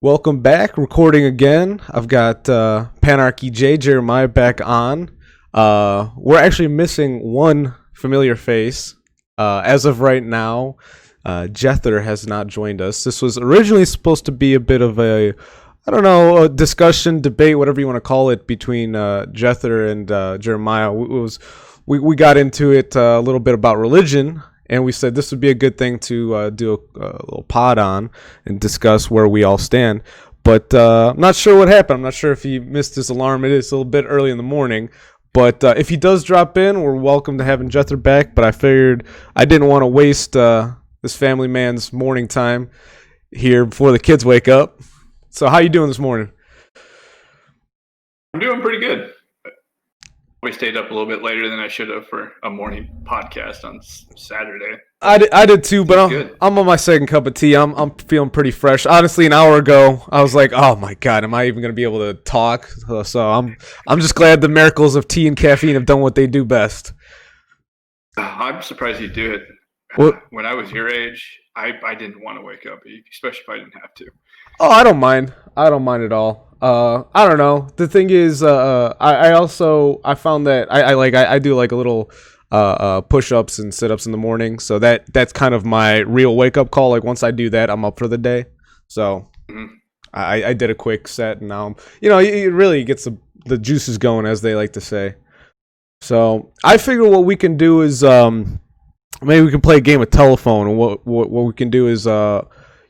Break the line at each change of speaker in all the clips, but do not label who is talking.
Welcome back. Recording again. I've got Panarchy J, Jeremiah back on. We're actually missing one familiar face. As of right now, Jether has not joined us. This was originally supposed to be a bit of a discussion, debate, whatever you want to call it, between Jether and Jeremiah. We got into it a little bit about religion, and we said this would be a good thing to do a little pod on and discuss where we all stand. But I'm not sure what happened. I'm not sure if he missed his alarm. It is a little bit early in the morning. But if he does drop in, we're welcome to having Jether back. But I figured I didn't want to waste this family man's morning time here before the kids wake up. So how you doing this morning?
I'm doing pretty good. We stayed up a little bit later than I should have for a morning podcast on Saturday.
I did too, but I'm on my second cup of tea. I'm feeling pretty fresh. Honestly, an hour ago, I was like, "Oh my god, am I even going to be able to talk?" So I'm just glad the miracles of tea and caffeine have done what they do best.
I'm surprised you do it.
What?
When I was your age, I didn't want to wake up, especially if I didn't have to.
Oh, I don't mind. I don't mind at all. I don't know. The thing is, I found that I do like a little push-ups and sit-ups in the morning. So that's kind of my real wake-up call. Like once I do that, I'm up for the day. So I did a quick set, and now it really gets the juices going, as they like to say. So I figure what we can do is maybe we can play a game of telephone, and what we can do is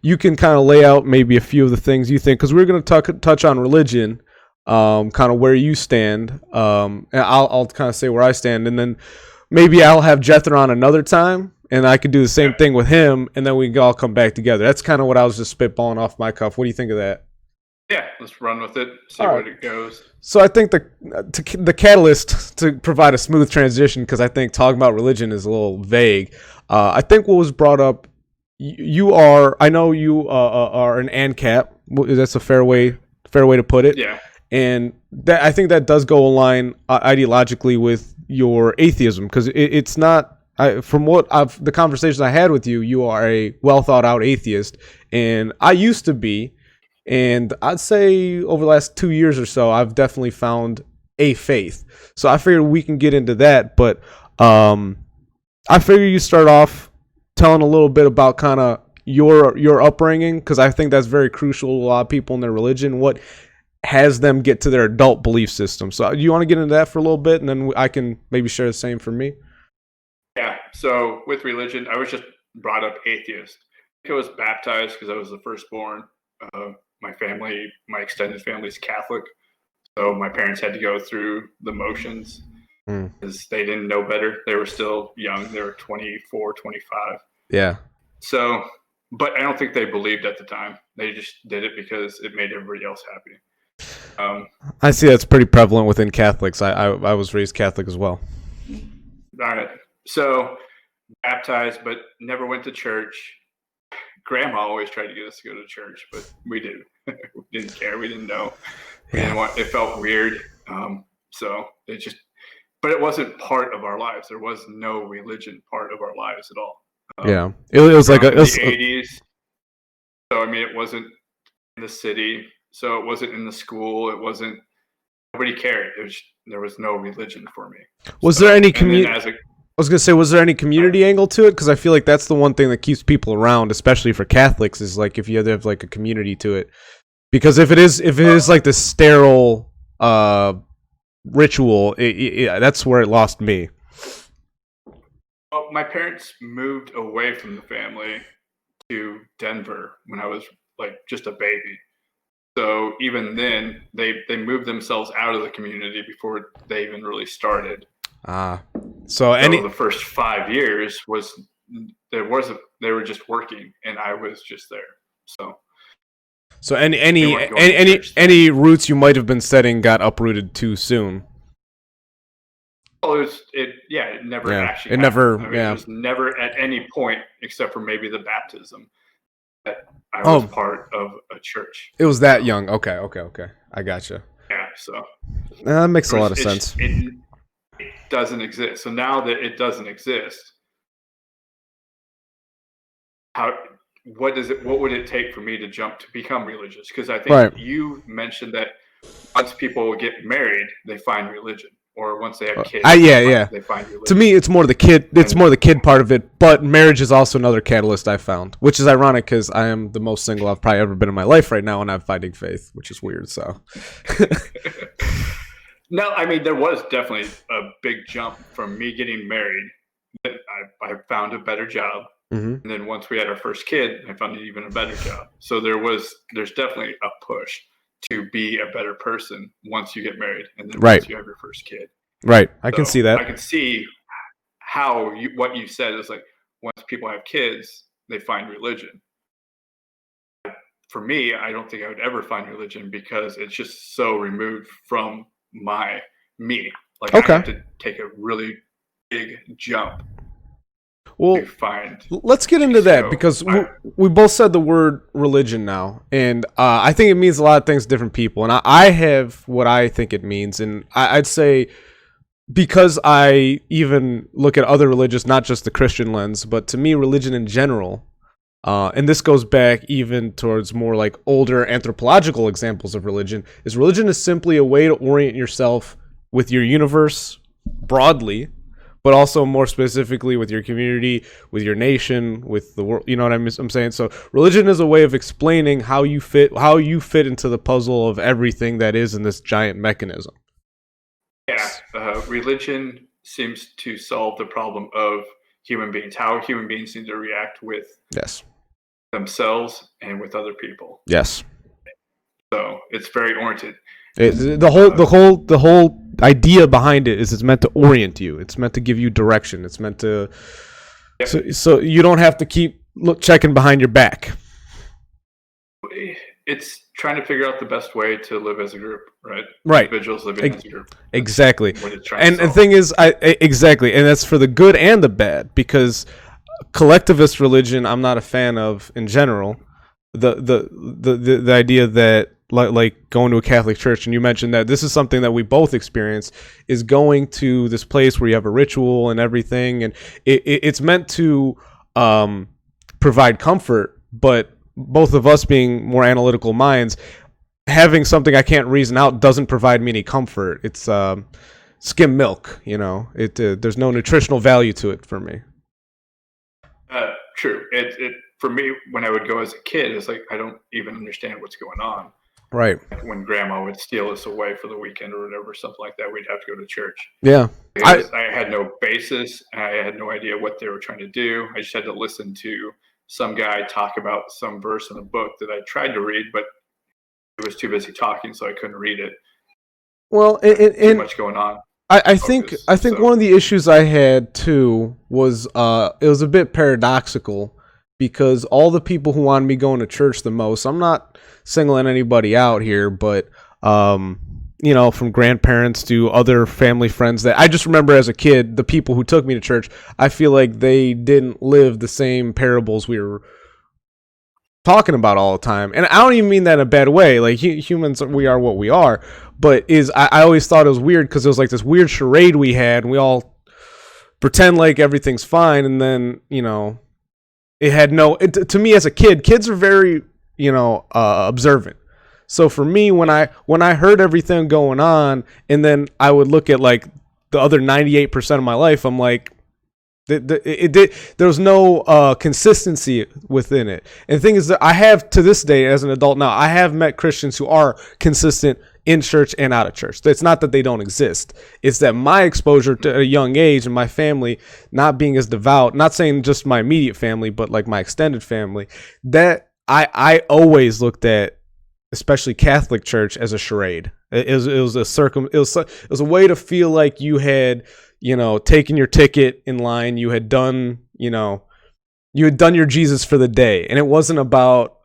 you can kind of lay out maybe a few of the things you think, because we're going to touch on religion, kind of where you stand, and I'll kind of say where I stand, and then maybe I'll have Jether on another time, and I could do the same thing with him, and then we can all come back together. That's kind of what I was just spitballing off my cuff. What do you think of that?
Yeah, let's run with it, see where it goes.
So I think the catalyst to provide a smooth transition, because I think talking about religion is a little vague, I think what was brought up, I know you are an ANCAP. That's a fair way to put it.
Yeah.
And I think that does go align ideologically with your atheism, because it's not. From the conversations I had with you, you are a well thought out atheist, and I used to be. And I'd say over the last 2 years or so, I've definitely found a faith. So I figured we can get into that. But I figure you start off telling a little bit about kind of your upbringing, because I think that's very crucial to a lot of people in their religion. What has them get to their adult belief system? So you want to get into that for a little bit, and then I can maybe share the same for me?
Yeah. So with religion, I was just brought up atheist. I was baptized because I was the firstborn. My extended family is Catholic, so my parents had to go through the motions because they didn't know better. They were still young. They were 24, 25.
Yeah.
So, but I don't think they believed at the time. They just did it because it made everybody else happy.
I see that's pretty prevalent within Catholics. I was raised Catholic as well.
All right. So baptized, but never went to church. Grandma always tried to get us to go to church, but we didn't. We didn't care. We didn't know. It felt weird. But it wasn't part of our lives. There was no religion part of our lives at all.
It was like
the 80s. So I mean, it wasn't in the city. So it wasn't in the school. It wasn't. Nobody cared. There was no religion for me.
Was there any community? I was gonna say, was there any community angle to it? Because I feel like that's the one thing that keeps people around, especially for Catholics, is like if you have like a community to it. Because if it is like the sterile ritual, that's where it lost me.
Well, my parents moved away from the family to Denver when I was like just a baby. So even then, they moved themselves out of the community before they even really started.
So
the first 5 years they were just working, and I was just there.
So any roots you might have been setting got uprooted too soon.
Well, it never actually. It was never at any point except for maybe the baptism that I was part of a church.
It was that young. Okay. I gotcha.
Yeah. So
that makes a lot of sense.
It doesn't exist. So now that it doesn't exist, what would it take for me to jump to become religious? Because I think
Right.
you mentioned that once people get married, they find religion, or once they have
I
kids,
yeah, yeah.
they find
To
religion.
me, it's more the kid. It's
And
more the kid part of it. But marriage is also another catalyst I found, which is ironic because I am the most single I've probably ever been in my life right now, and I'm finding faith, which is weird. So,
no, I mean there was definitely a big jump from me getting married. I found a better job,
hmm
and then once we had our first kid, I found even a better job. So there's definitely a push to be a better person once you get married, and then
right,
once you have your first kid.
right. I can
So
see that.
I could see how what you said is like once people have kids, they find religion. For me, I don't think I would ever find religion because it's just so removed from my me. Like I
Okay.
have to take a really big jump to
Well,
find
let's get into
peace.
that
So
because we both said the word religion now, and I think it means a lot of things to different people, and I have what I think it means, and I'd say because I even look at other religions, not just the Christian lens, but to me, religion in general, and this goes back even towards more like older anthropological examples of religion is simply a way to orient yourself with your universe broadly, but also more specifically with your community, with your nation, with the world. You know what I'm saying? So religion is a way of explaining how you fit into the puzzle of everything that is in this giant mechanism.
yeah, religion seems to solve the problem of human beings, how human beings need to react with
Yes.
themselves and with other people.
Yes.
So it's very oriented.
The whole idea behind it is it's meant to orient you. It's meant to give you direction. It's meant to
Yep.
so you don't have to keep checking behind your back.
It's trying to figure out the best way to live as a group, right?
Right.
Individuals living as a group. That's
Exactly.
what it's trying
And
to
the
solve.
thing is, exactly, and that's for the good and the bad because collectivist religion I'm not a fan of in general. The idea that like going to a Catholic church, and you mentioned that this is something that we both experience, is going to this place where you have a ritual and everything, and it's meant to provide comfort, but both of us being more analytical minds, having something I can't reason out doesn't provide me any comfort. It's skim milk, you know. There's no nutritional value to it for me.
True. It for me when I would go as a kid, it's like I don't even understand what's going on.
Right.
Like when Grandma would steal us away for the weekend or whatever, something like that, we'd have to go to church.
Yeah.
I had no basis. I had no idea what they were trying to do. I just had to listen to some guy talk about some verse in a book that I tried to read, but it was too busy talking, so I couldn't read it.
Well,
Too much going on.
I think
So
one of the issues I had too was it was a bit paradoxical because all the people who wanted me going to church the most, I'm not singling anybody out here, but you know, from grandparents to other family friends that I just remember as a kid, the people who took me to church, I feel like they didn't live the same parables we were talking about all the time. And I don't even mean that in a bad way. Like humans, we are what we are. But I always thought it was weird because it was like this weird charade we had, and we all pretend like everything's fine, and then you know, it had no. To me as a kid, kids are very observant. So for me, when I heard everything going on, and then I would look at like the other 98% of my life, I'm like, there was no consistency within it. And the thing is that I have to this day as an adult now, I have met Christians who are consistent in church and out of church. It's not that they don't exist. It's that my exposure to a young age and my family not being as devout, not saying just my immediate family, but like my extended family, that I always looked at especially Catholic church as a charade. It was a way to feel like you had, taken your ticket in line, you had done your Jesus for the day, and it wasn't about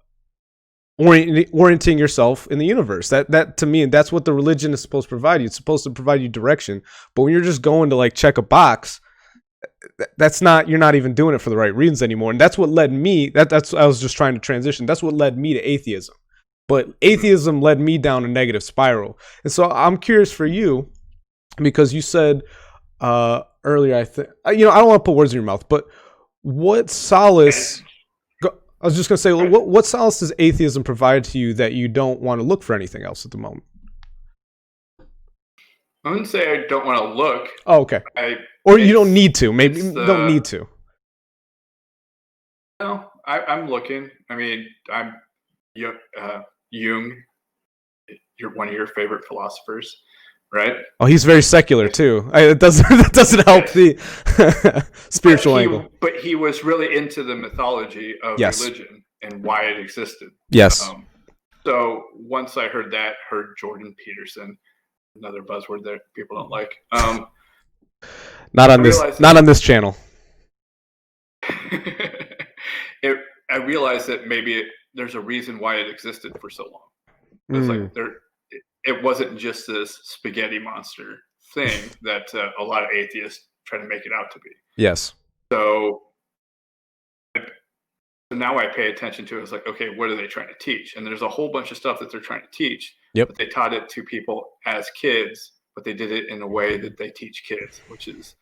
orienting yourself in the universe. That to me, that's what the religion is supposed to provide you. It's supposed to provide you direction. But when you're just going to like check a box, you're not even doing it for the right reasons anymore. And that's what led me. That's I was just trying to transition. That's what led me to atheism. But atheism led me down a negative spiral. And so I'm curious for you, because you said earlier, I think, I don't want to put words in your mouth, but what solace? I was just gonna say,
Right.
what solace does atheism provide to you that you don't want to look for anything else at the moment?
I wouldn't say I don't want to look.
Oh, okay.
I
Or you don't need to. Maybe
it's
you don't
the
need to.
no. I'm looking. I mean, I'm Jung. You're one of your favorite philosophers, right?
Oh, he's very secular too. It doesn't that doesn't help
Yes.
the spiritual angle.
But he was really into the mythology of
Yes.
religion and why it existed.
Yes.
Um, so once I heard Jordan Peterson, another buzzword that people don't like.
Not on
I
this.
realized
Not
that
on this channel.
it, I realized that maybe there's a reason why it existed for so long. It's
Mm,
like it wasn't just this spaghetti monster thing that a lot of atheists try to make it out to be.
yes.
So, so now I pay attention to it. It's like, okay, what are they trying to teach? And there's a whole bunch of stuff that they're trying to teach,
Yep.
but they taught it to people as kids, but they did it in a way that they teach kids, which is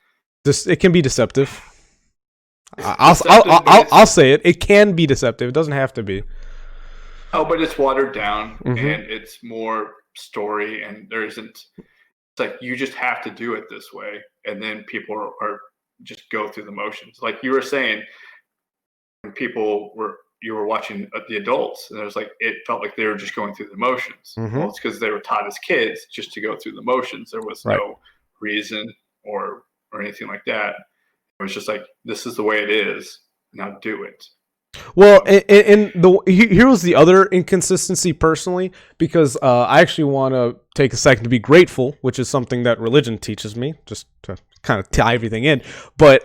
This it can be deceptive.
deceptive, but
I'll say it. It can be deceptive. It doesn't have to be.
but it's watered down
Mm-hmm.
and it's more story, and there isn't. It's like you just have to do it this way, and then people are just go through the motions. Like you were saying, when you were watching the adults, and it was like it felt like they were just going through the motions.
Mm-hmm.
Well, it's because they were taught as kids just to go through the motions. There was
Right.
no reason or anything like that. It was just like this is the way it is. Now do it.
Well, here was the other inconsistency personally, because I actually want to take a second to be grateful, which is something that religion teaches me, just to kind of tie everything in. But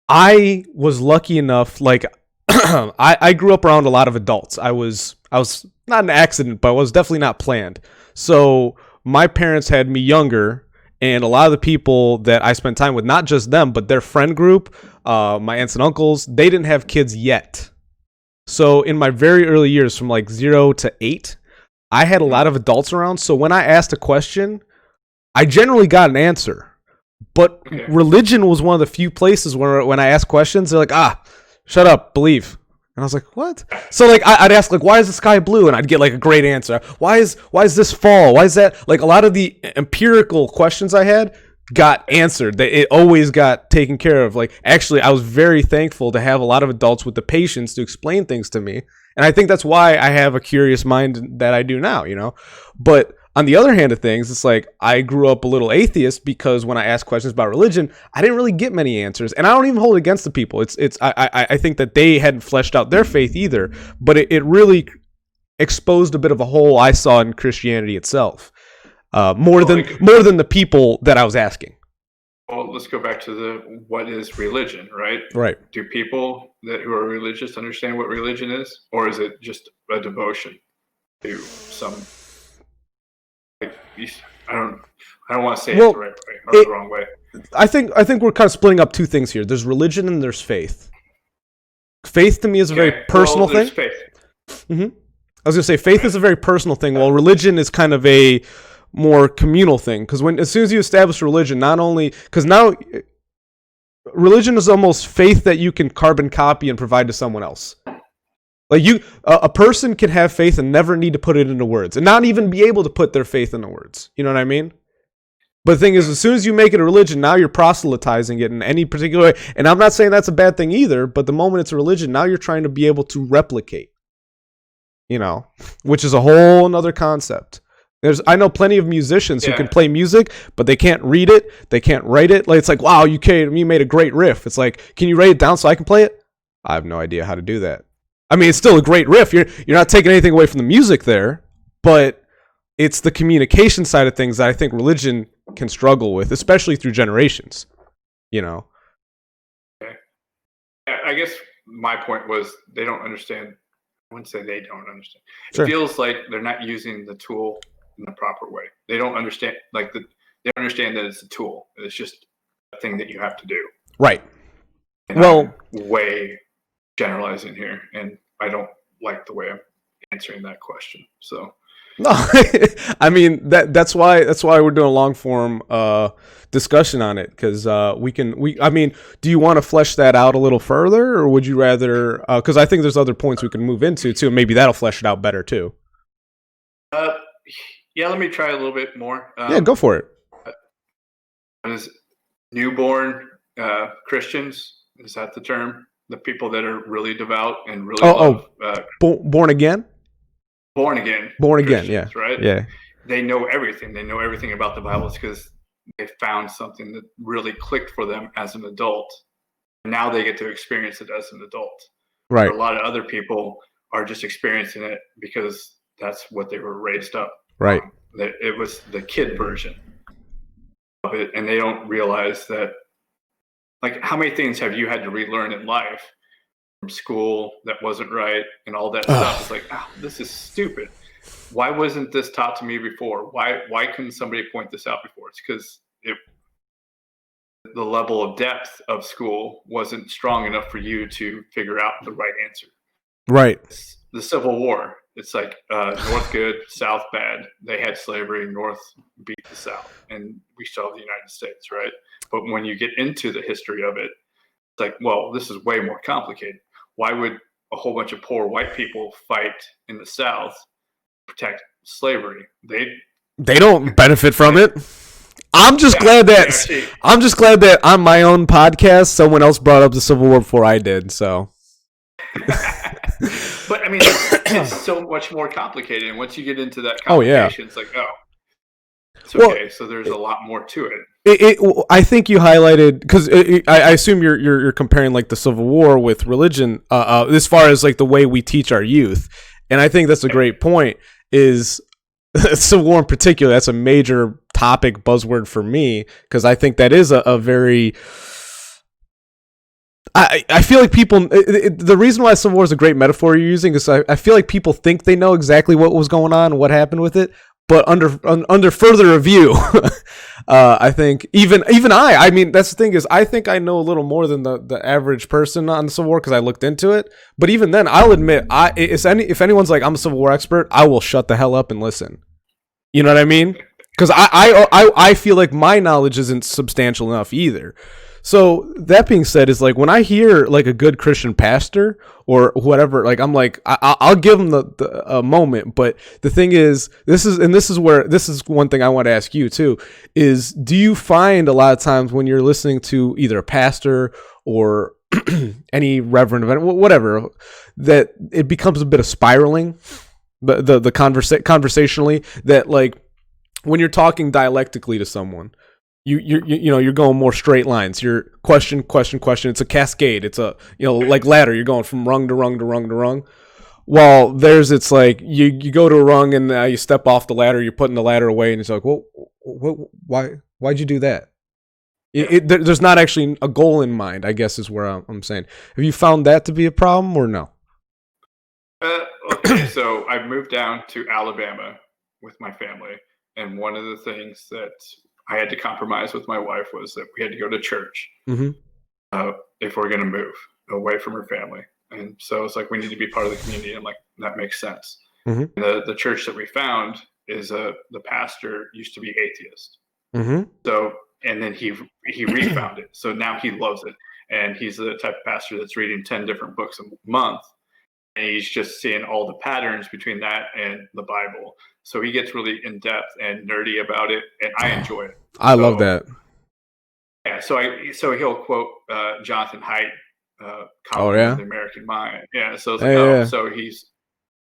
I was lucky enough, like I grew up around a lot of adults. I was not an accident, but I was definitely not planned. So my parents had me younger, and a lot of the people that I spent time with, not just them, but their friend group, my aunts and uncles, they didn't have kids yet. So in my very early years, from like 0 to 8, I had a lot of adults around. So when I asked a question, I generally got an answer. But
Okay.
religion was one of the few places where when I asked questions, they're like, shut up, believe. And I was like, what? So like I'd ask like, why is the sky blue? And I'd get like a great answer. Why is this fall? Why is that? Like a lot of the empirical questions I had got answered. It always got taken care of. Like actually, I was very thankful to have a lot of adults with the patience to explain things to me. And I think that's why I have a curious mind that I do now, you know? But on the other hand of things, it's like I grew up a little atheist because when I asked questions about religion, I didn't really get many answers, and I don't even hold it against the people. I think that they hadn't fleshed out their faith either, but it really exposed a bit of a hole I saw in Christianity itself, more than the people that I was asking.
Well, let's go back to the what is religion, right?
Right.
Do people who are religious understand what religion is, or is it just a devotion to some? Like, I don't want to say it the right way or the wrong way.
I think we're kind of splitting up two things here. There's religion and there's faith. Faith to me is a very personal thing.
Faith.
Mm-hmm. I was gonna say faith is a very personal thing, while religion is kind of a more communal thing. Because as soon as you establish religion, not only because now religion is almost faith that you can carbon copy and provide to someone else. Like a person can have faith and never need to put it into words, and not even be able to put their faith into words. You know what I mean? But the thing is, as soon as you make it a religion, now you're proselytizing it in any particular way. And I'm not saying that's a bad thing either, but the moment it's a religion, now you're trying to be able to replicate. You know, which is a whole another concept. I know plenty of musicians who can play music, but they can't read it, they can't write it. Like it's like, wow, you made a great riff. It's like, can you write it down so I can play it? I have no idea how to do that. I mean, it's still a great riff. You're not taking anything away from the music there, but it's the communication side of things that I think religion can struggle with, especially through generations. You know.
Okay. Yeah, I guess my point was they don't understand. I wouldn't say they don't understand. It feels like they're not using the tool in the proper way. They don't understand. They understand that it's a tool. It's just a thing that you have to do.
Right.
And I'm way generalizing here, and I don't like the way answering that question. So
No, I mean that's why we're doing a long form discussion on it, because I mean, do you want to flesh that out a little further, or would you rather? Because I think there's other points we can move into too. Maybe that'll flesh it out better too.
uh, yeah, let me try a little bit more.
Yeah, go for it.
Is newborn Christians, is that the term? The people that are really devout and really love
Born again.
born again
Born again, yeah,
Christians, right?
yeah.
They know everything. They know everything about the Bible because they found something that really clicked for them as an adult. Now they get to experience it as an adult.
Right.
A lot of other people are just experiencing it because that's what they were raised up.
Right.
It was the kid version of it, and they don't realize that. Like, how many things have you had to relearn in life from school that wasn't right, and all that stuff? It's like, oh, this is stupid. Why wasn't this taught to me before? Why couldn't somebody point this out before? It's because the level of depth of school wasn't strong enough for you to figure out the right answer.
Right.
It's the Civil War. It's like North good, South bad. They had slavery, North beat the South, and we still have the United States, right? But when you get into the history of it, it's like, well, this is way more complicated. Why would a whole bunch of poor white people fight in the South to protect slavery?
They don't benefit from it. I'm just glad that on my own podcast, someone else brought up the Civil War before I did. So,
but I mean, it's so much more complicated. And once you get into that complication, it's like, it's okay. So there's a lot more to it.
I think you highlighted, because I assume you're comparing like the Civil War with religion, as far as like the way we teach our youth, and I think that's a great point. Is Civil War in particular? That's a major topic buzzword for me, because I think that is a very. I feel like people. The reason why Civil War is a great metaphor you're using is I feel like people think they know exactly what was going on and what happened with it, but under further review, I think even I mean, that's the thing, is I think I know a little more than the average person on the Civil War because I looked into it. But even then, I'll admit, if anyone's like, I'm a Civil War expert, I will shut the hell up and listen. You know what I mean? Because I feel like my knowledge isn't substantial enough either. So that being said, is like when I hear like a good Christian pastor or whatever, like I'm like I'll give them a moment. But the thing is, this is one thing I want to ask you too, is do you find a lot of times when you're listening to either a pastor or any reverend event, whatever, that it becomes a bit of spiraling, conversationally, that like when you're talking dialectically to someone, you're going more straight lines. You're question. It's a cascade. It's a like ladder. You're going from rung to rung to rung to rung. While it's like you go to a rung and you step off the ladder. You're putting the ladder away, and it's like, well, why'd you do that? There's not actually a goal in mind, I guess, is where I'm saying. Have you found that to be a problem or no?
Okay, so I moved down to Alabama with my family, and one of the things that I had to compromise with my wife was that we had to go to church if we're going to move away from her family. And so it's like, we need to be part of the community. I'm like, that makes sense. Mm-hmm. The church that we found is the pastor used to be atheist. Mm-hmm. So, and then he refound it. So now he loves it. And he's the type of pastor that's reading 10 different books a month. And he's just seeing all the patterns between that and the Bible. So he gets really in depth and nerdy about it, and I enjoy it.
I love that.
Yeah, so he'll quote Jonathan Haidt, The American Mind. Yeah, so it's like,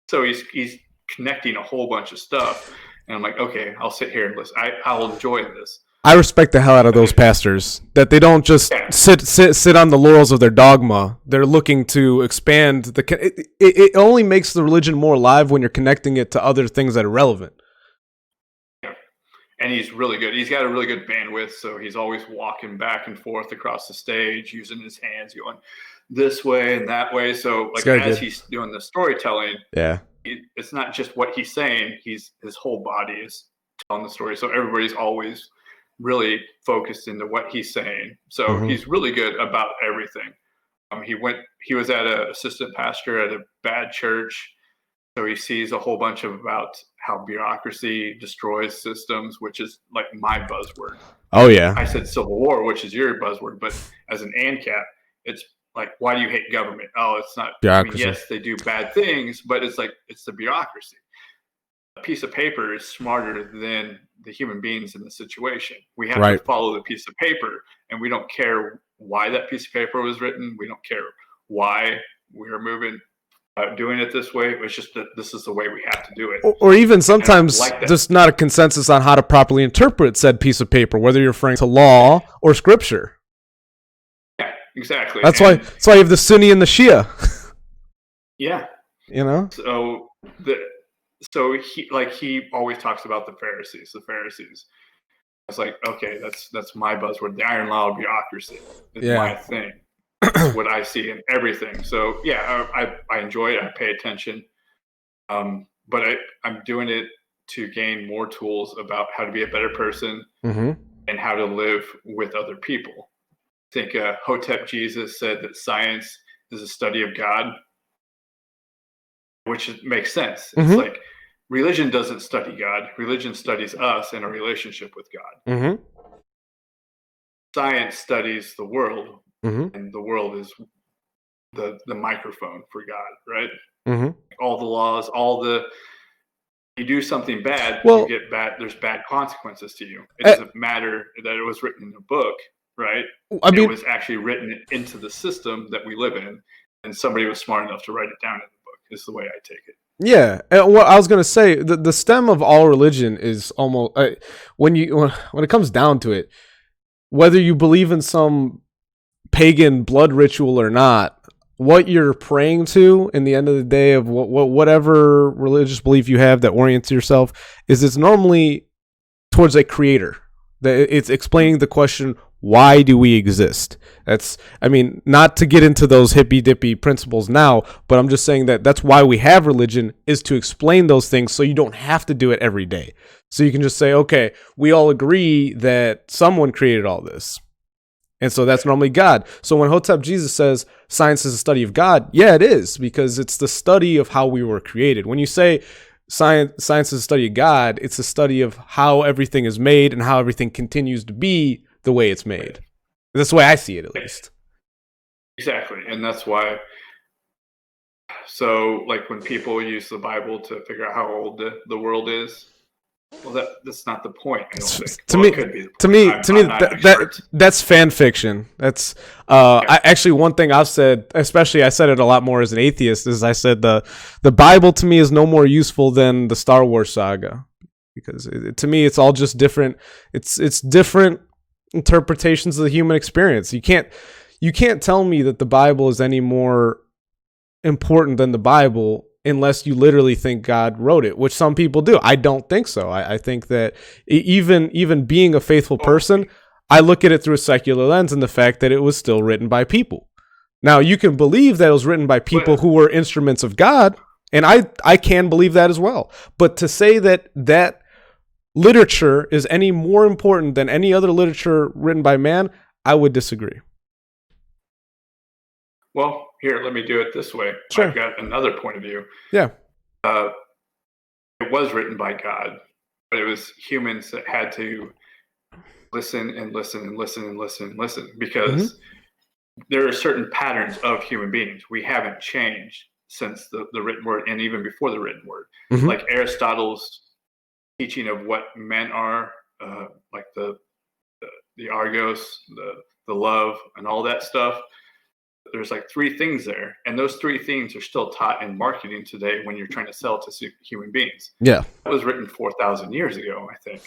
so he's connecting a whole bunch of stuff, and I'm like, okay, I'll sit here and listen. I'll enjoy this.
I respect the hell out of those pastors, that they don't just sit on the laurels of their dogma. They're looking to expand it only makes the religion more alive when you're connecting it to other things that are relevant.
Yeah. And he's really good. He's got a really good bandwidth, so he's always walking back and forth across the stage, using his hands, going this way and that way. So like as he's doing the storytelling, it's not just what he's saying. His whole body is telling the story. So everybody's always really focused into what he's saying. So he's really good about everything. He was at an assistant pastor at a bad church, So he sees a whole bunch of about how bureaucracy destroys systems, which is like my buzzword.
Oh yeah.
I said Civil War, which is your buzzword, but as an ANCAP, it's like, why do you hate government? Oh, it's not. I mean,
Bureaucracy.
yes, they do bad things, but it's like it's the bureaucracy. A piece of paper is smarter than the human beings in the situation. We have
Right.
to follow the piece of paper, and we don't care why that piece of paper was written. We don't care why we're doing it this way. It's just that this is the way we have to do it.
Or even sometimes
like
just not a consensus on how to properly interpret said piece of paper, whether you're referring to law or scripture.
Yeah, exactly.
That's why you have the Sunni and the Shia.
Yeah.
You know?
So he always talks about the Pharisees. I was like, okay, that's my buzzword. The iron law of bureaucracy is my thing. It's what I see in everything. So yeah, I enjoy it. I pay attention. But I'm doing it to gain more tools about how to be a better person and how to live with other people. I think Hotep Jesus said that science is a study of God, which makes sense. It's like religion doesn't study God. Religion studies us and our relationship with God. Science studies the world, and the world is the microphone for God, right? All the laws, you do something bad, you get bad. There's bad consequences to you. It doesn't matter that it was written in a book, right? I mean, it was actually written into the system that we live in, and somebody was smart enough to write it down in the book. Is the way I take it.
Yeah, and what I was gonna say, the stem of all religion is almost when it comes down to it, whether you believe in some pagan blood ritual or not, what you're praying to in the end of the day of whatever religious belief you have that orients yourself is it's normally towards a creator. It's explaining the question, why do we exist? Not to get into those hippy dippy principles now, but I'm just saying that's why we have religion, is to explain those things so you don't have to do it every day. So you can just say, okay, we all agree that someone created all this. And so that's normally God. So when Hotep Jesus says science is a study of God, yeah, it is, because it's the study of how we were created. When you say science is a study of God, it's a study of how everything is made and how everything continues to be the way it's made. That's the way I see it, at least.
Exactly. And that's why, so like when people use the Bible to figure out how old the world is, well, that's not the point. I don't think. To me,
that's fan fiction. That's actually one thing I've said. Especially, I said it a lot more as an atheist. Is I said the Bible to me is no more useful than the Star Wars saga, because to me it's all just different. It's different interpretations of the human experience. You can't tell me that the Bible is any more important than the Bible unless you literally think God wrote it, which some people do. I don't think so. I think that even being a faithful person, I look at it through a secular lens and the fact that it was still written by people. Now, you can believe that it was written by people who were instruments of God, and I can believe that as well. But to say that literature is any more important than any other literature written by man, I would disagree.
Well, here, let me do it this way.
Sure.
I've got another point of view.
Yeah.
It was written by God, but it was humans that had to listen and listen and listen and listen and listen, because there are certain patterns of human beings. We haven't changed since the written word, and even before the written word. Like Aristotle's teaching of what men are, like the argos, the love, and all that stuff. There's like 3 things there, and those 3 things are still taught in marketing today when you're trying to sell to human beings.
Yeah,
that was written 4,000 years ago, I think,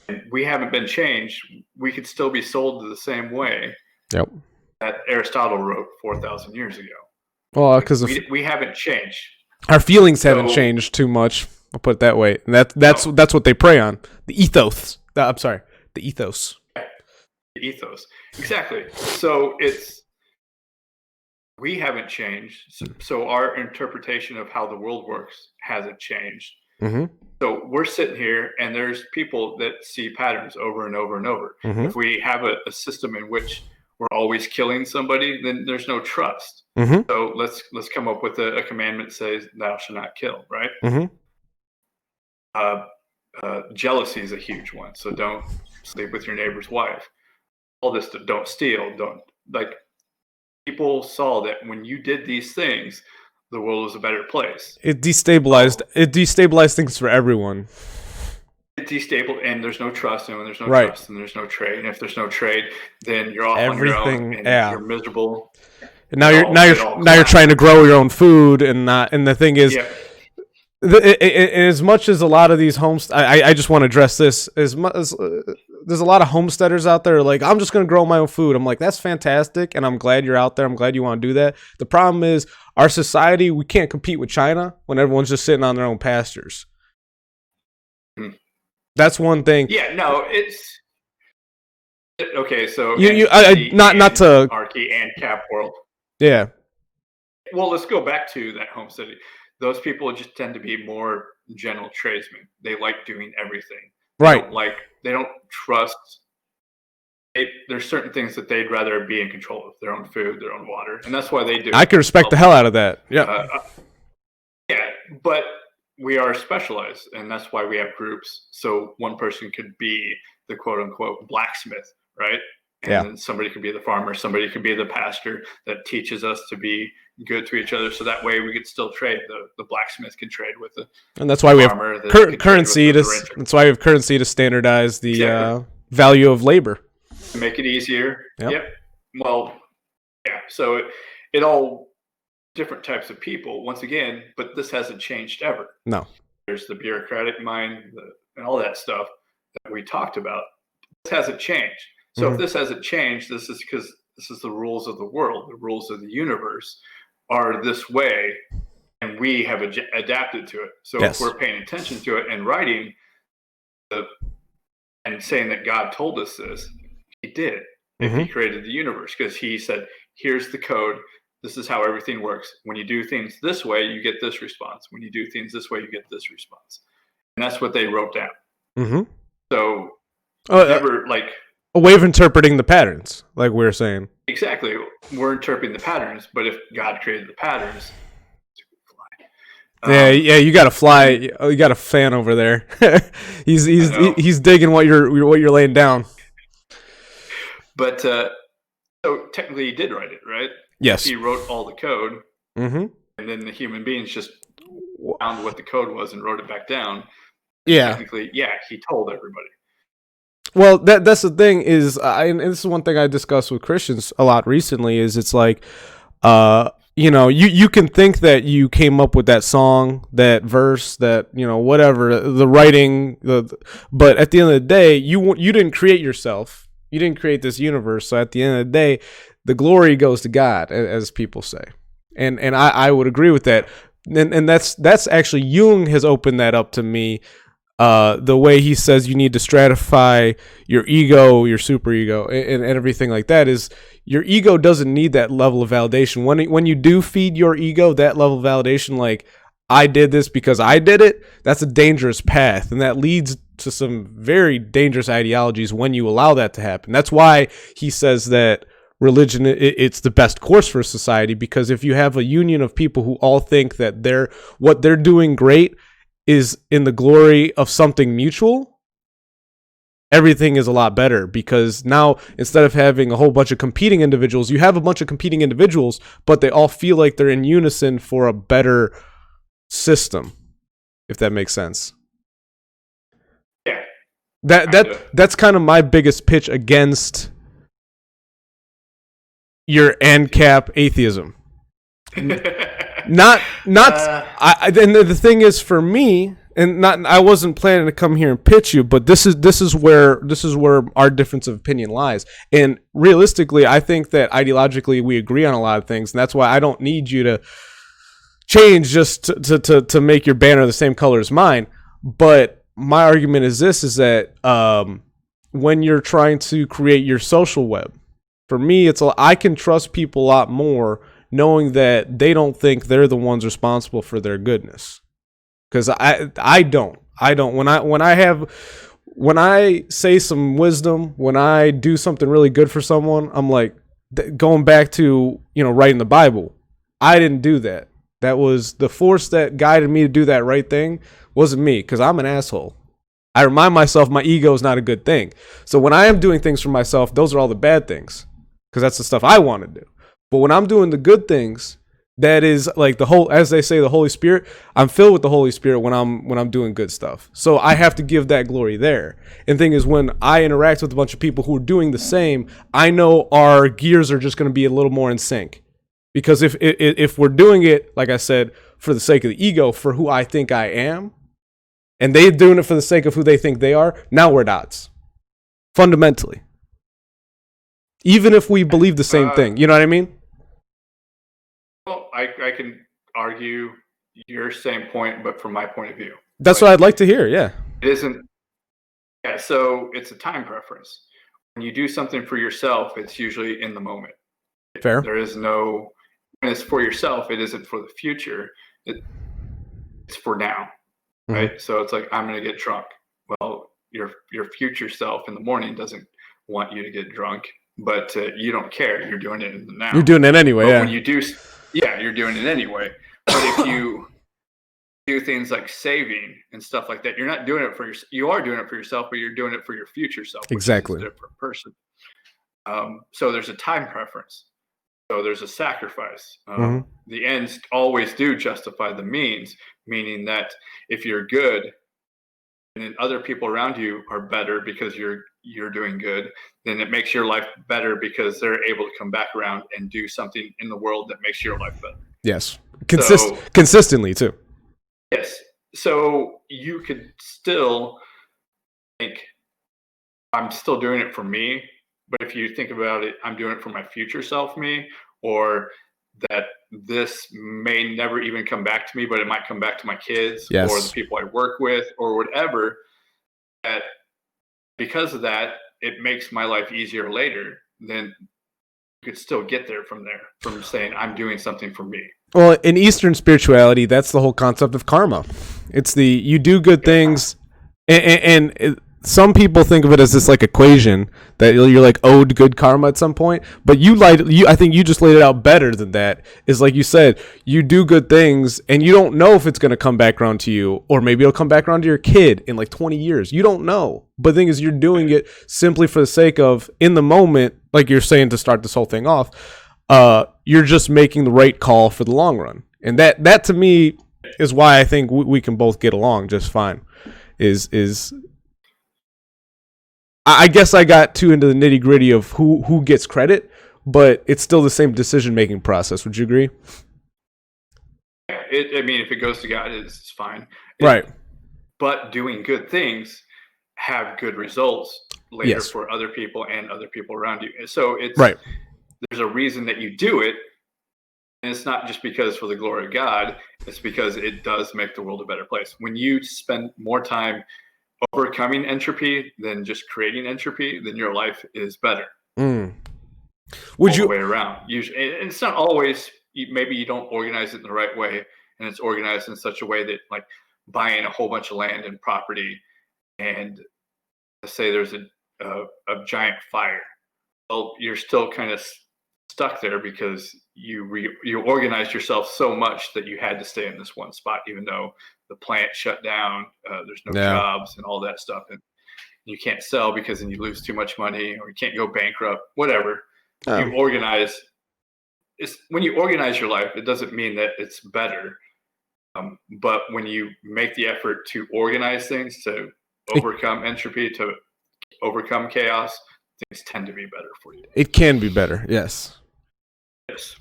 and we haven't been changed. We could still be sold the same way that Aristotle wrote 4,000 years ago.
Well, because
we haven't changed.
Our feelings haven't changed too much. I'll put it that way. And that's what they prey on. The ethos. The ethos.
The ethos. Exactly. So we haven't changed. So our interpretation of how the world works hasn't changed. So we're sitting here, and there's people that see patterns over and over and over. If we have a system in which we're always killing somebody, then there's no trust.
Mm-hmm.
So let's come up with a commandment that says thou shalt not kill, right?
Mm-hmm.
Jealousy is a huge one. So don't sleep with your neighbor's wife. All this, don't steal, don't, like, people saw that when you did these things, the world was a better place.
It destabilized things for everyone.
It destabilized, and there's no trust, and when there's no
Right.
trust, and there's no trade, and if there's no trade, then you're off
Everything,
on your own, and
yeah.
you're miserable.
And now you're trying to grow your own food, and the thing is,
Yeah.
As much as a lot of these homes, I just want to address this. As much as there's a lot of homesteaders out there, like, I'm just going to grow my own food. I'm like, that's fantastic, and I'm glad you're out there. I'm glad you want to do that. The problem is, our society, we can't compete with China when everyone's just sitting on their own pastures. That's one thing.
Yeah, no, it's okay. So
not to
anarchy and cap world.
Yeah.
Well, let's go back to that homesteading. Those people just tend to be more general tradesmen. They like doing everything.
Right.
They don't trust. There's certain things that they'd rather be in control of, their own food, their own water, and that's why they do.
I can respect the hell out of that. Yeah.
Yeah, but we are specialized, and that's why we have groups. So one person could be the quote unquote blacksmith, right? And then somebody could be the farmer, somebody could be the pastor that teaches us to be good to each other. So that way we could still trade. The blacksmith can trade with the
and that's why we have currency that's why we have currency to standardize the value of labor.
To make it easier.
Yep.
Well, yeah. So it all different types of people once again, but this hasn't changed ever.
No.
There's the bureaucratic mind and all that stuff that we talked about. This hasn't changed. So if this hasn't changed, this is because this is the rules of the world. The rules of the universe are this way, and we have adapted to it. So if we're paying attention to it and writing and saying that God told us this, he did. If he created the universe, because he said, here's the code. This is how everything works. When you do things this way, you get this response. When you do things this way, you get this response. And that's what they wrote down. So never
a way of interpreting the patterns, like we were saying.
Exactly. We're interpreting the patterns, but if God created the patterns,
you got to fly. Oh, you got a fan over there. he's digging what you're laying down.
But so technically, he did write it, right?
Yes.
He wrote all the code, and then the human beings just found what the code was and wrote it back down.
Yeah.
Technically, he told everybody.
Well, that's the thing is, and this is one thing I discussed with Christians a lot recently, is it's like, you can think that you came up with that song, that verse, that, whatever, the writing, but at the end of the day, you didn't create yourself. You didn't create this universe. So at the end of the day, the glory goes to God, as people say. And I would agree with that. And that's actually, Jung has opened that up to me. The way he says you need to stratify your ego, your superego, and everything like that, is your ego doesn't need that level of validation. When you do feed your ego that level of validation, like, I did this because I did it, that's a dangerous path, and that leads to some very dangerous ideologies when you allow that to happen. That's why he says that religion, it's the best course for society, because if you have a union of people who all think that what they're doing great is in the glory of something mutual, everything is a lot better, because now, instead of having a whole bunch of competing individuals, you have a bunch of competing individuals, but they all feel like they're in unison for a better system, if that makes sense.
Yeah.
That's kind of my biggest pitch against your ANCAP atheism. Not. And the thing is, for me, I wasn't planning to come here and pitch you, but this is where our difference of opinion lies. And realistically, I think that ideologically we agree on a lot of things, and that's why I don't need you to change just to make your banner the same color as mine. But my argument is this: is that when you're trying to create your social web, for me, I can trust people a lot more knowing that they don't think they're the ones responsible for their goodness. Because I don't. When I say some wisdom, when I do something really good for someone, I'm like, going back to, writing the Bible, I didn't do that. That was the force that guided me to do that right thing. Wasn't me, because I'm an asshole. I remind myself my ego is not a good thing. So when I am doing things for myself, those are all the bad things, because that's the stuff I want to do. But when I'm doing the good things, that is like as they say, the Holy Spirit. I'm filled with the Holy Spirit when I'm doing good stuff. So I have to give that glory there. And the thing is, when I interact with a bunch of people who are doing the same, I know our gears are just going to be a little more in sync. Because if we're doing it, like I said, for the sake of the ego, for who I think I am, and they're doing it for the sake of who they think they are, now we're at odds. Fundamentally. Even if we believe the same thing. You know what I mean?
Well, I can argue your same point, but from my point of view.
That's what I'd like to hear, yeah.
It isn't. Yeah, so it's a time preference. When you do something for yourself, it's usually in the moment.
Fair.
There is no, when it's for yourself, it isn't for the future. It's for now, right? Mm-hmm. So it's like, I'm going to get drunk. Well, your future self in the morning doesn't want you to get drunk, but you don't care. You're doing it in the now.
You're doing it anyway,
but when you do... Yeah, you're doing it anyway. But if you do things like saving and stuff like that, you're not doing it for yourself. You are doing it for yourself, but you're doing it for your future self.
Exactly.
Which is a different person. So there's a time preference. So there's a sacrifice. The ends always do justify the means, meaning that if you're good and then other people around you are better because you're doing good, then it makes your life better because they're able to come back around and do something in the world that makes your life better.
Yes. Consistently too.
Yes. So you could still think, I'm still doing it for me. But if you think about it, I'm doing it for my future self, me, or that this may never even come back to me, but it might come back to my kids or the people I work with or whatever, that because of that, it makes my life easier later, then you could still get there from saying, I'm doing something for me.
Well, in Eastern spirituality, that's the whole concept of karma. It's you do good things, and some people think of it as this like equation that you're like owed good karma at some point, but I think you just laid it out better than that. Is like you said, you do good things and you don't know if it's going to come back around to you, or maybe it'll come back around to your kid in like 20 years. You don't know. But the thing is, you're doing it simply for the sake of, in the moment, like you're saying to start this whole thing off, you're just making the right call for the long run. And that to me is why I think we can both get along just fine. I guess I got too into the nitty gritty of who gets credit, but it's still the same decision making process. Would you agree?
I mean, if it goes to God, it's fine.
Right.
But doing good things have good results later for other people and other people around you. So it's right. There's a reason that you do it. And it's not just because for the glory of God. It's because it does make the world a better place. When you spend more time overcoming entropy than just creating entropy, then your life is better.
Would you
the way around? Usually, and it's not always. Maybe you don't organize it in the right way, and it's organized in such a way that, like, buying a whole bunch of land and property, and let's say there's a giant fire. Well, you're still kind of stuck there because you organized yourself so much that you had to stay in this one spot, even though the plant shut down, there's no jobs and all that stuff, and you can't sell because then you lose too much money, or you can't go bankrupt, whatever. You organize. When you organize your life, it doesn't mean that it's better, but when you make the effort to organize things, to overcome entropy, to overcome chaos, things tend to be better for you.
It can be better, yes.
Yes.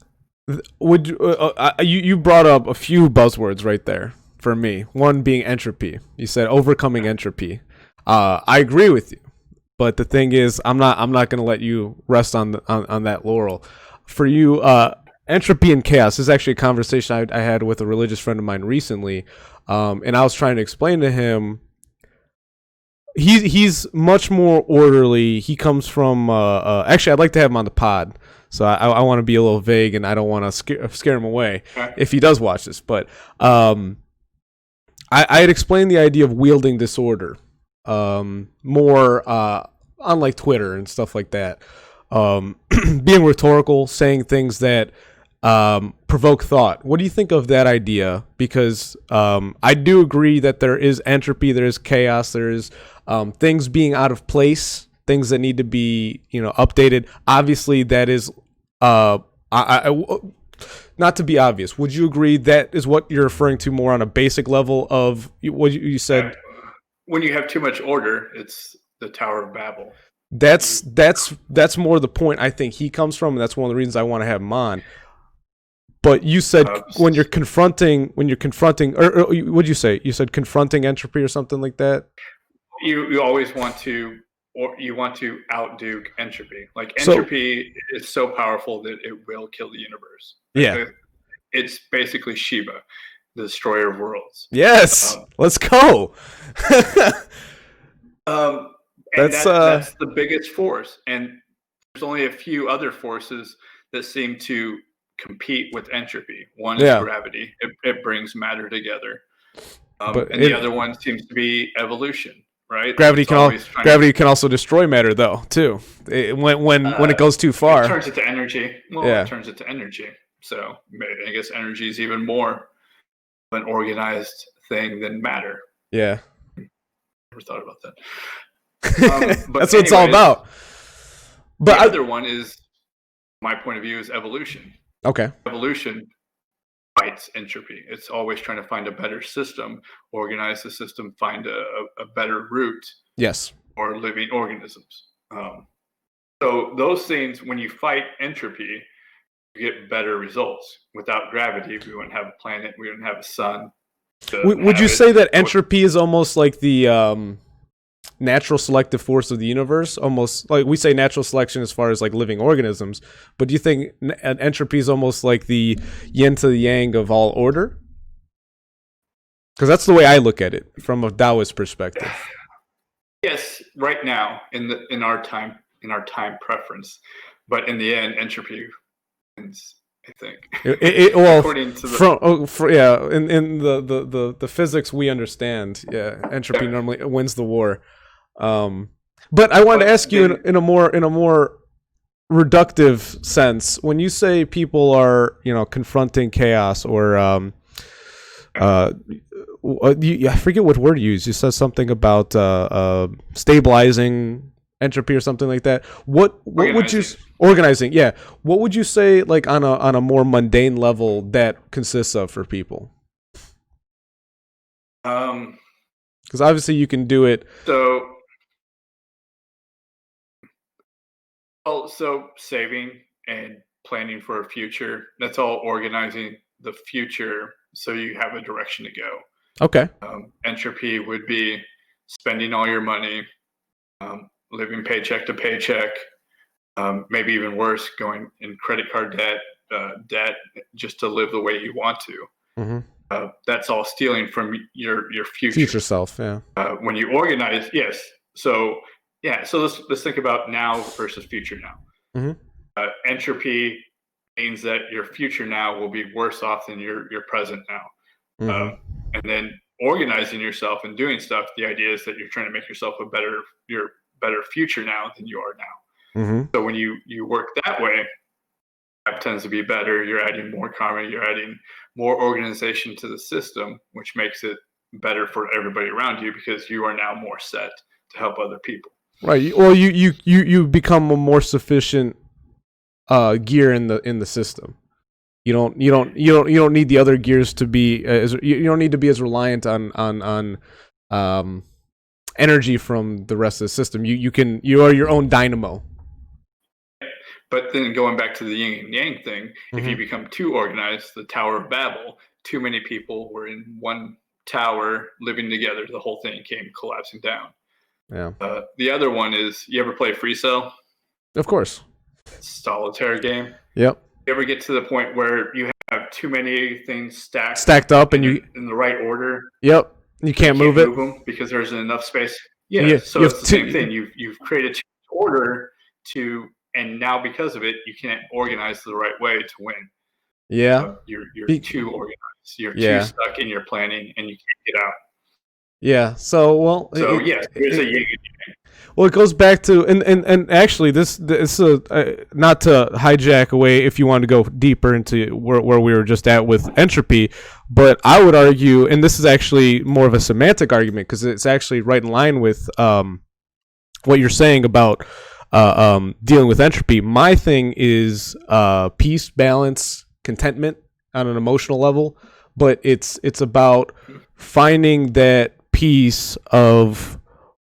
Would you brought up a few buzzwords right there for me. One being entropy. You said overcoming entropy. I agree with you, but the thing is, I'm not going to let you rest on that laurel. For you, entropy and chaos is actually a conversation I had with a religious friend of mine recently, and I was trying to explain to him. He's much more orderly. He comes from actually, I'd like to have him on the pod. So I want to be a little vague, and I don't want to scare him away if he does watch this. But I had explained the idea of wielding disorder, more unlike Twitter and stuff like that. being rhetorical, saying things that provoke thought. What do you think of that idea? Because I do agree that there is entropy, there is chaos, there is things being out of place, things that need to be updated. Obviously, that is not to be obvious. Would you agree that is what you're referring to more on a basic level of what you said?
When you have too much order, it's the Tower of Babel.
That's more the point I think he comes from, and that's one of the reasons I want to have him on. But you said when you're confronting, or what'd you say? You said confronting entropy or something like that.
You always want to, or you want to outdo entropy. Like entropy is so powerful that it will kill the universe.
Yeah,
it's basically Shiva, the destroyer of worlds.
Yes, let's go.
That's the biggest force, and there's only a few other forces that seem to compete with entropy. One is gravity; it brings matter together, and the other one seems to be evolution. Right?
Gravity can also destroy matter, though. Too when it goes too far,
it turns it to energy. Well, it turns it to energy. So I guess energy is even more of an organized thing than matter.
Yeah,
never thought about that.
But that's what it's all about. But
the other one is, my point of view, is evolution.
Okay.
Evolution fights entropy. It's always trying to find a better system, organize the system, find a better route.
Yes.
For living organisms. So those things, when you fight entropy, you get better results. Without gravity, we wouldn't have a planet. We wouldn't have a sun.
Would you say that entropy is almost like the natural selective force of the universe? Almost like we say natural selection as far as like living organisms, but do you think entropy is almost like the yin to the yang of all order? Because that's the way I look at it from a Taoist perspective.
Yes, right now in our time preference, but in the end, entropy wins. I think.
Well, according to the in the physics we understand, entropy normally wins the war. But I wanted to ask you in a more reductive sense, when you say people are confronting chaos or I forget what word you used. You said something about stabilizing entropy or something like that. What would you organizing? Yeah, what would you say like on a more mundane level that consists of for people? Because obviously you can do it.
So saving and planning for a future. That's all organizing the future so you have a direction to go.
Okay.
Entropy would be spending all your money, living paycheck to paycheck, maybe even worse, going in credit card debt just to live the way you want to.
Mm-hmm.
That's all stealing from your
future self. Yeah.
When you organize, yes. So let's think about now versus future now.
Mm-hmm.
Entropy means that your future now will be worse off than your present now.
Mm-hmm.
And then organizing yourself and doing stuff, the idea is that you're trying to make yourself your better future now than you are now.
Mm-hmm.
So when you work that way, that tends to be better. You're adding more karma, you're adding more organization to the system, which makes it better for everybody around you because you are now more set to help other people.
Right. Well, you become a more sufficient gear in the system. You don't need the other gears to be you don't need to be as reliant on energy from the rest of the system. You are your own dynamo.
But then going back to the yin and yang thing, mm-hmm. If you become too organized, the Tower of Babel, too many people were in one tower living together, the whole thing came collapsing down.
Yeah.
The other one is, you ever play Free Cell?
Of course.
Solitaire game.
Yep.
You ever get to the point where you have too many things stacked
up and you
in the right order?
Yep. You can't move it
them because there isn't enough space. Yeah. So it's the same thing. You've created too much order and now because of it, you can't organize the right way to win.
Yeah.
You're too organized. You're too stuck in your planning and you can't get out.
Yeah. So
yes, there's a yin and yang.
Well, it goes back to and actually this is not to hijack away if you want to go deeper into where we were just at with entropy, but I would argue, and this is actually more of a semantic argument because it's actually right in line with what you're saying about dealing with entropy. My thing is peace, balance, contentment on an emotional level, but it's about finding that piece of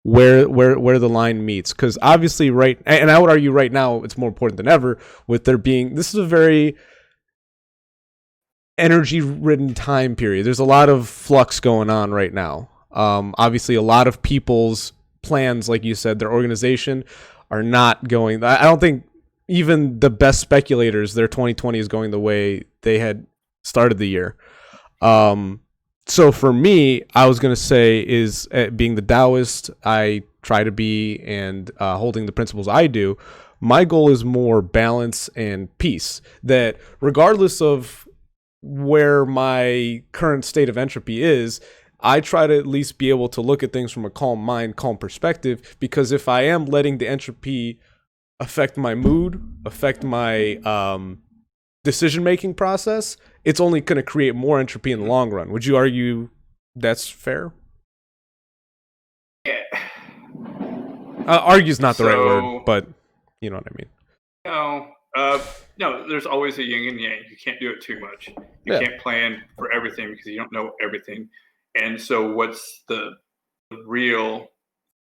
where the line meets, because obviously and I would argue right now it's more important than ever with there being, this is a very energy ridden time period. There's a lot of flux going on right now. Obviously a lot of people's plans, like you said, their organization are not going, I don't think even the best speculators, their 2020 is going the way they had started the year. So for me, I was going to say is being the Taoist I try to be and holding the principles I do, my goal is more balance and peace. That regardless of where my current state of entropy is, I try to at least be able to look at things from a calm mind, calm perspective, because if I am letting the entropy affect my mood, affect my decision-making process, it's only going to create more entropy in the long run. Would you argue that's fair?
Yeah.
Argue's not the right word, but you know what I mean.
No, there's always a yin and yang. You can't do it too much. You can't plan for everything because you don't know everything. And so what's the real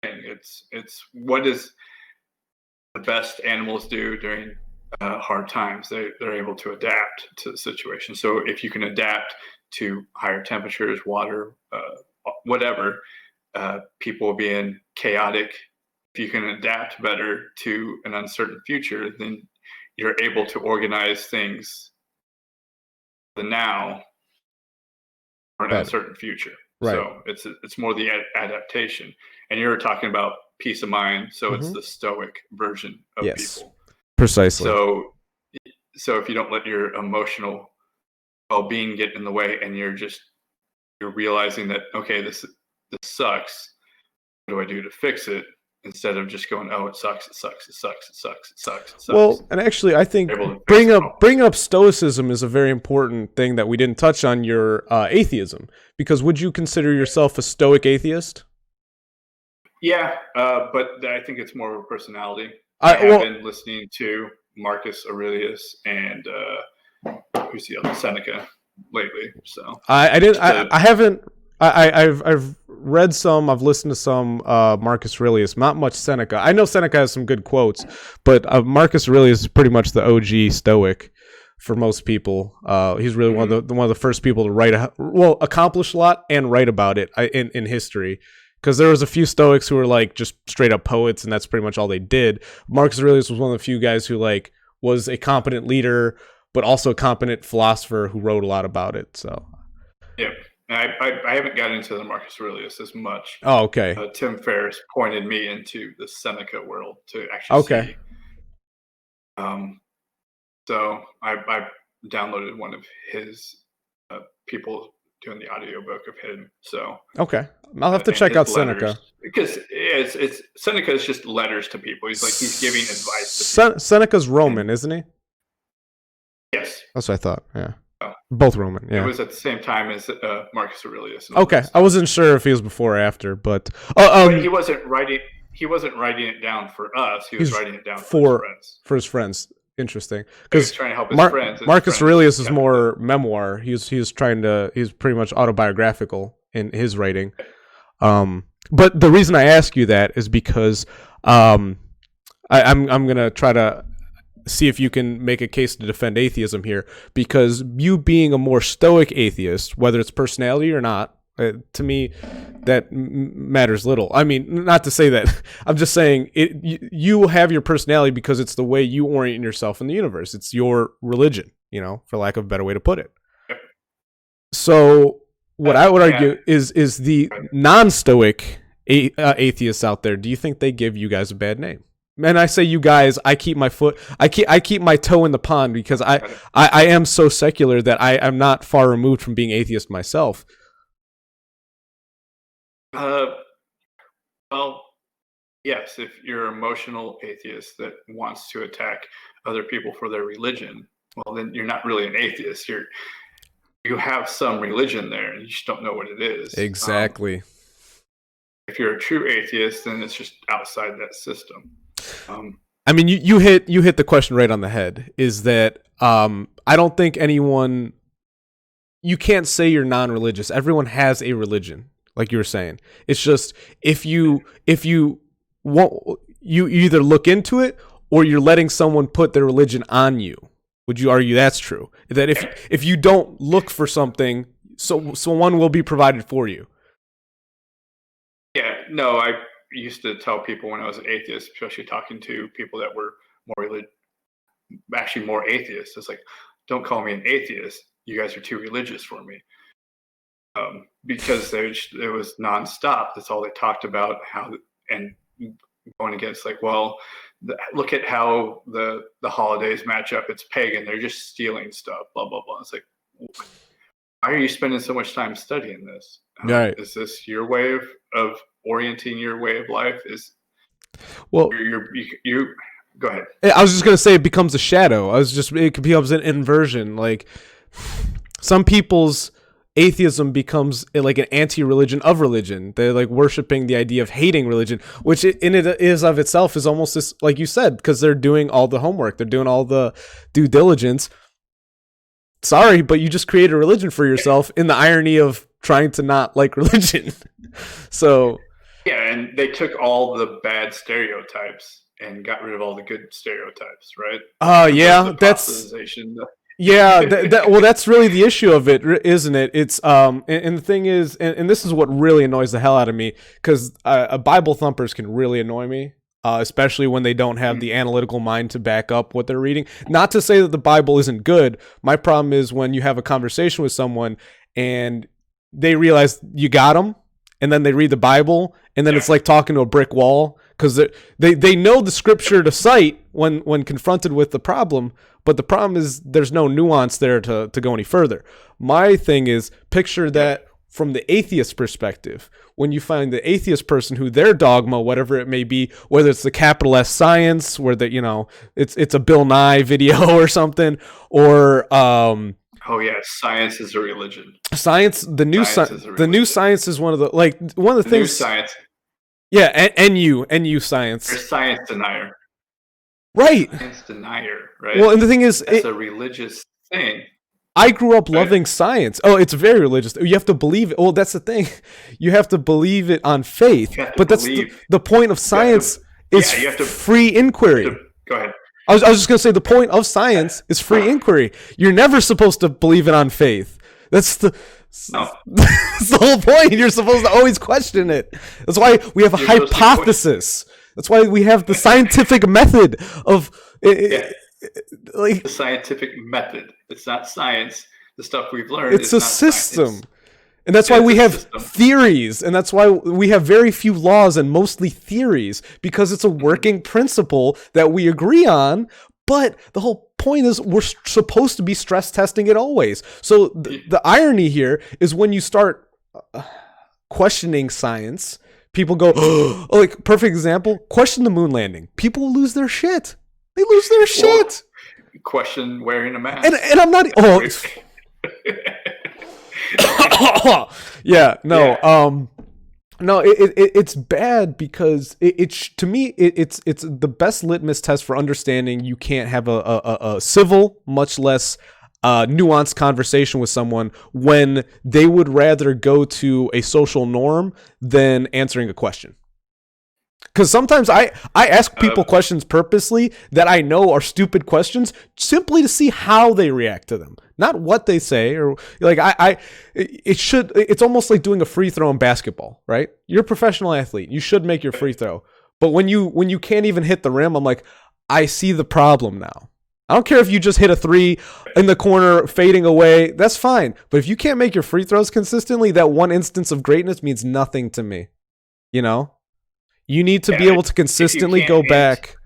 thing? It's what does the best animals do during hard times? They're able to adapt to the situation. So if you can adapt to higher temperatures, water, whatever, people being chaotic, if you can adapt better to an uncertain future, then you're able to organize things the now for an uncertain future.
Right.
So it's more the adaptation. And you're talking about peace of mind. So it's the stoic version of people.
Precisely.
So if you don't let your emotional well-being get in the way, and you're realizing that, okay, this sucks. What do I do to fix it? Instead of just going, oh, it sucks.
Well, and actually, I think bring up stoicism is a very important thing that we didn't touch on. Your atheism, because would you consider yourself a stoic atheist?
Yeah, but I think it's more of a personality. I've been listening to Marcus Aurelius and who's the other, Seneca, lately. So I've read some, I've listened to some Marcus Aurelius, not much Seneca. I know Seneca has some good quotes, but Marcus Aurelius is pretty much the OG Stoic for most people. He's really one of the first people to accomplish a lot and write about it in history. Because there was a few Stoics who were like just straight up poets, and that's pretty much all they did. Marcus Aurelius was one of the few guys who like was a competent leader, but also a competent philosopher who wrote a lot about it. So yeah. I haven't gotten into the Marcus Aurelius as much.
Oh, okay.
Tim Ferriss pointed me into the Seneca world to actually see. So I downloaded one of his people doing the audiobook of him. So
okay, I'll have to check out Seneca,
because it's Seneca is just letters to people. He's giving advice.
Seneca's Roman, isn't he?
Yes,
that's what I thought. Yeah. Both Roman, yeah.
It was at the same time as Marcus Aurelius.
Okay, I wasn't sure if he was before or after, but
he wasn't writing. He wasn't writing it down for us. He was writing it down for his friends.
For his friends, interesting. Because
trying to help his friends.
Marcus Aurelius is more memoir. He's pretty much autobiographical in his writing. But the reason I ask you that is because I'm gonna try to see if you can make a case to defend atheism here, because you being a more stoic atheist, whether it's personality or not, to me that matters little. I mean, not to say that, I'm just saying you have your personality because it's the way you orient yourself in the universe. It's your religion, for lack of a better way to put it. So what I would argue is the non-stoic atheists out there, do you think they give you guys a bad name? And I say you guys, I keep my toe in the pond, because I am so secular that I'm not far removed from being atheist myself.
Well, yes, if you're an emotional atheist that wants to attack other people for their religion, well, then you're not really an atheist. You have some religion there, and you just don't know what it is.
Exactly.
If you're a true atheist, then it's just outside that system.
I mean, you hit the question right on the head. Is that I don't think anyone. You can't say you're non-religious. Everyone has a religion, like you were saying. It's just if you want, you either look into it or you're letting someone put their religion on you. Would you argue that's true? That if you don't look for something, so one will be provided for you.
Yeah, no, I used to tell people when I was an atheist, especially talking to people that were more atheists. It's like, don't call me an atheist. You guys are too religious for me. Because it was nonstop. That's all they talked about. And going against like, well, look at how the holidays match up. It's pagan. They're just stealing stuff. Blah blah blah. It's like, why are you spending so much time studying this?
Right.
Is this your way of orienting your way of life?
Well,
you go ahead.
I was just gonna say it becomes a shadow. It becomes an inversion. Like some people's atheism becomes like an anti-religion of religion. They're like worshiping the idea of hating religion, which in it is of itself is almost this, like you said, because they're doing all the homework, they're doing all the due diligence. Sorry, but you just created a religion for yourself in the irony of trying to not like religion. So
yeah, and they took all the bad stereotypes and got rid of all the good stereotypes, right?
Yeah, that's yeah. Well, that's really the issue of it, isn't it? It's and the thing is, and this is what really annoys the hell out of me, because Bible thumpers can really annoy me. Especially when they don't have the analytical mind to back up what they're reading. Not to say that the Bible isn't good. My problem is when you have a conversation with someone and they realize you got them, and then they read the Bible, and then it's like talking to a brick wall, because they know the scripture to cite when confronted with the problem, but the problem is there's no nuance there to go any further. My thing is, picture that from the atheist perspective, when you find the atheist person who their dogma, whatever it may be, whether it's the capital S science, where it's a Bill Nye video or something, or
oh yeah, science is a religion.
Science, the new science is one of the things. New
science.
Yeah, NU science.
You're a science denier.
Right.
Science denier, right?
Well, and the thing is,
it's a religious thing.
I grew up loving science. Oh, it's very religious. You have to believe it. Well, that's the thing. You have to believe it on faith. But that's the point of science is free inquiry.
Go ahead.
I was just going to say the point of science is free inquiry. You're never supposed to believe it on faith. That's the whole point. You're supposed to always question it. That's why we have a hypothesis. That's why we have the scientific method of...
the scientific method. It's not science. The stuff we've learned.
It's a system. And that's why we have theories. And that's why we have very few laws and mostly theories, because it's a working principle that we agree on. But the whole point is we're supposed to be stress testing it always. So the irony here is when you start questioning science, people go, oh, like perfect example, question the moon landing. People lose their shit. They lose their shit.
Question wearing a mask.
And I'm not. Yeah. No. No. It's bad because it's to me it's the best litmus test for understanding you can't have a civil, much less nuanced conversation with someone when they would rather go to a social norm than answering a question. Because sometimes I ask people questions purposely that I know are stupid questions simply to see how they react to them, not what they say. Or like it's almost like doing a free throw in basketball, right? You're a professional athlete. You should make your free throw. But when you can't even hit the rim, I'm like, I see the problem now. I don't care if you just hit a three in the corner fading away. That's fine. But if you can't make your free throws consistently, that one instance of greatness means nothing to me. You know? You need to be able to consistently go back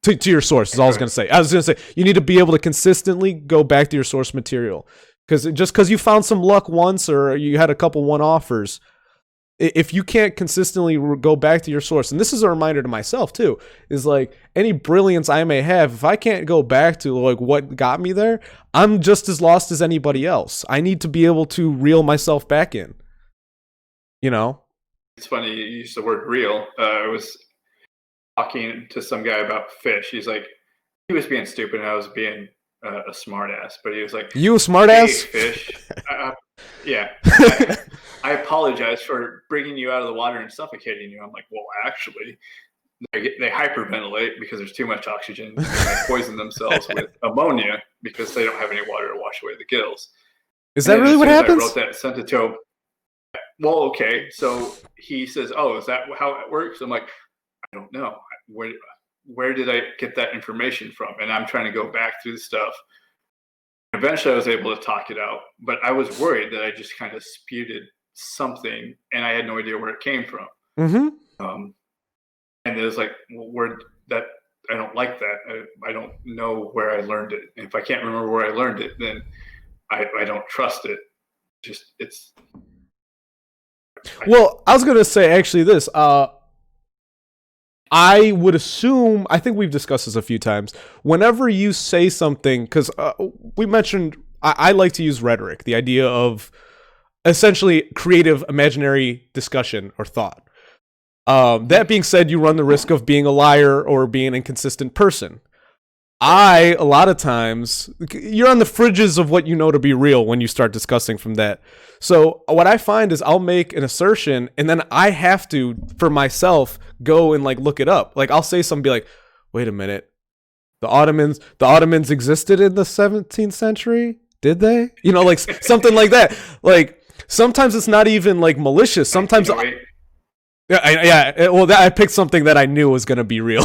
to your source, is all I was going to say. I was going to say, you need to be able to consistently go back to your source material. Because just because you found some luck once or you had a couple one-offers, If you can't consistently go back to your source, and this is a reminder to myself too, is like any brilliance I may have, if I can't go back to like what got me there, I'm just as lost as anybody else. I need to be able to reel myself back in. You know?
It's funny you used the word real. I was talking to some guy about fish. He's like, he was being stupid and I was being a smart ass, but he was like,
You a smart
hey,
ass?
fish. Yeah. I apologize for bringing you out of the water and suffocating you. I'm like, well, actually, they hyperventilate because there's too much oxygen. And they poison themselves with ammonia because they don't have any water to wash away the gills.
Is that really what happens?
I wrote that, sent it to him. Well, okay. So he says, oh, is that how it works? I'm like, I don't know. Where did I get that information from? And I'm trying to go back through the stuff. Eventually, I was able to talk it out, but I was worried that I just kind of spewed something, and I had no idea where it came from. And it was like, well, where that I don't like that. I don't know where I learned it. And if I can't remember where I learned it, then I don't trust it. Just it's.
Well, I was gonna say actually this. I would assume, I think we've discussed this a few times, whenever you say something, because we mentioned, I like to use rhetoric, the idea of essentially creative, imaginary discussion or thought. That being said, you run the risk of being a liar or being an inconsistent person. A lot of times, you're on the fringes of what you know to be real when you start discussing from that. So what I find is I'll make an assertion and then I have to, for myself, go and like look it up. Like I'll say something, be like, wait a minute, the Ottomans existed in the 17th century? Did they? You know, like something like that. Like sometimes it's not even like malicious. Sometimes I picked something that I knew was gonna be real.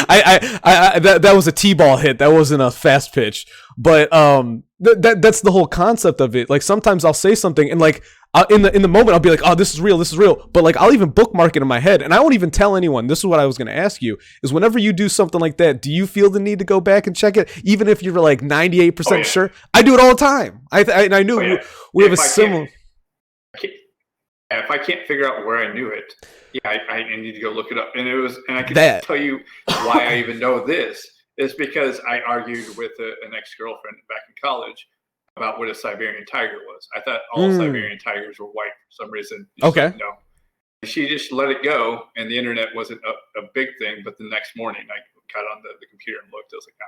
That was a T-ball hit. That wasn't a fast pitch. But that's the whole concept of it. Like sometimes I'll say something and like in the moment I'll be like, oh, this is real. But like I'll even bookmark it in my head and I won't even tell anyone. This is what I was gonna ask you: is whenever you do something like that, do you feel the need to go back and check it, even if you're like 98% sure? I do it all the time. I knew we have a similar.
If I can't figure out where I knew it, I need to go look it up. And I can tell you why I even know this is because I argued with an ex-girlfriend back in college about what a Siberian tiger was. I thought all Siberian tigers were white for some reason.
Okay.
No. She just let it go, and the internet wasn't a big thing. But the next morning, I got on the computer and looked. I was like, no.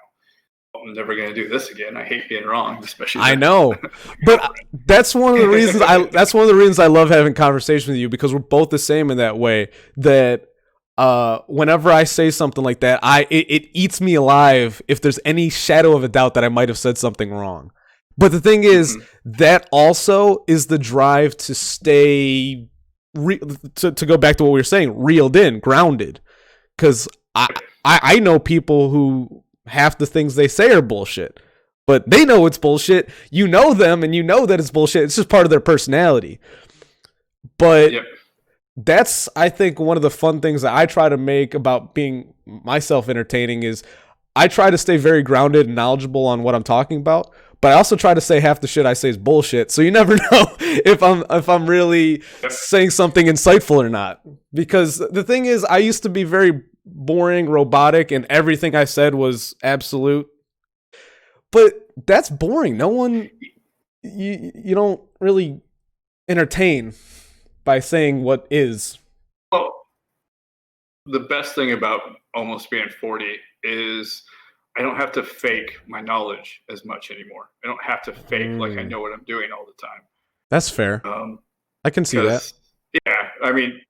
I'm never going to do this again. I hate being wrong, especially.
I know, but that's one of the reasons. That's one of the reasons I love having conversations with you, because we're both the same in that way. That whenever I say something like that, it eats me alive if there's any shadow of a doubt that I might have said something wrong. But the thing is, that also is the drive to stay to go back to what we were saying, reeled in, grounded. Because I know people who half the things they say are bullshit, but they know it's bullshit. You know them and you know that it's bullshit. It's just part of their personality. But that's, I think, one of the fun things that I try to make about being myself entertaining is I try to stay very grounded and knowledgeable on what I'm talking about, but I also try to say half the shit I say is bullshit. So you never know if I'm really saying something insightful or not. Because the thing is, I used to be very boring, robotic, and everything I said was absolute. But that's boring. No one, you don't really entertain by saying what is.
Well, the best thing about almost being 40 is I don't have to fake my knowledge as much anymore. I don't have to fake like I know what I'm doing all the time.
That's fair. I can see that.
Yeah, I mean,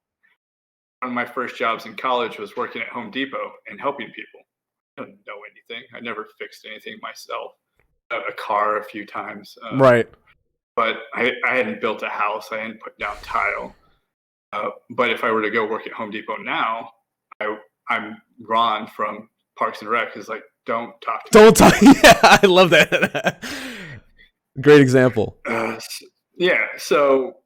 one of my first jobs in college was working at Home Depot and helping people. I don't know anything. I never fixed anything myself. A car a few times.
Right.
But I hadn't built a house. I hadn't put down tile. But if I were to go work at Home Depot now, I'm Ron from Parks and Rec is like, don't talk to me.
Don't talk. Yeah, I love that. Great example.
So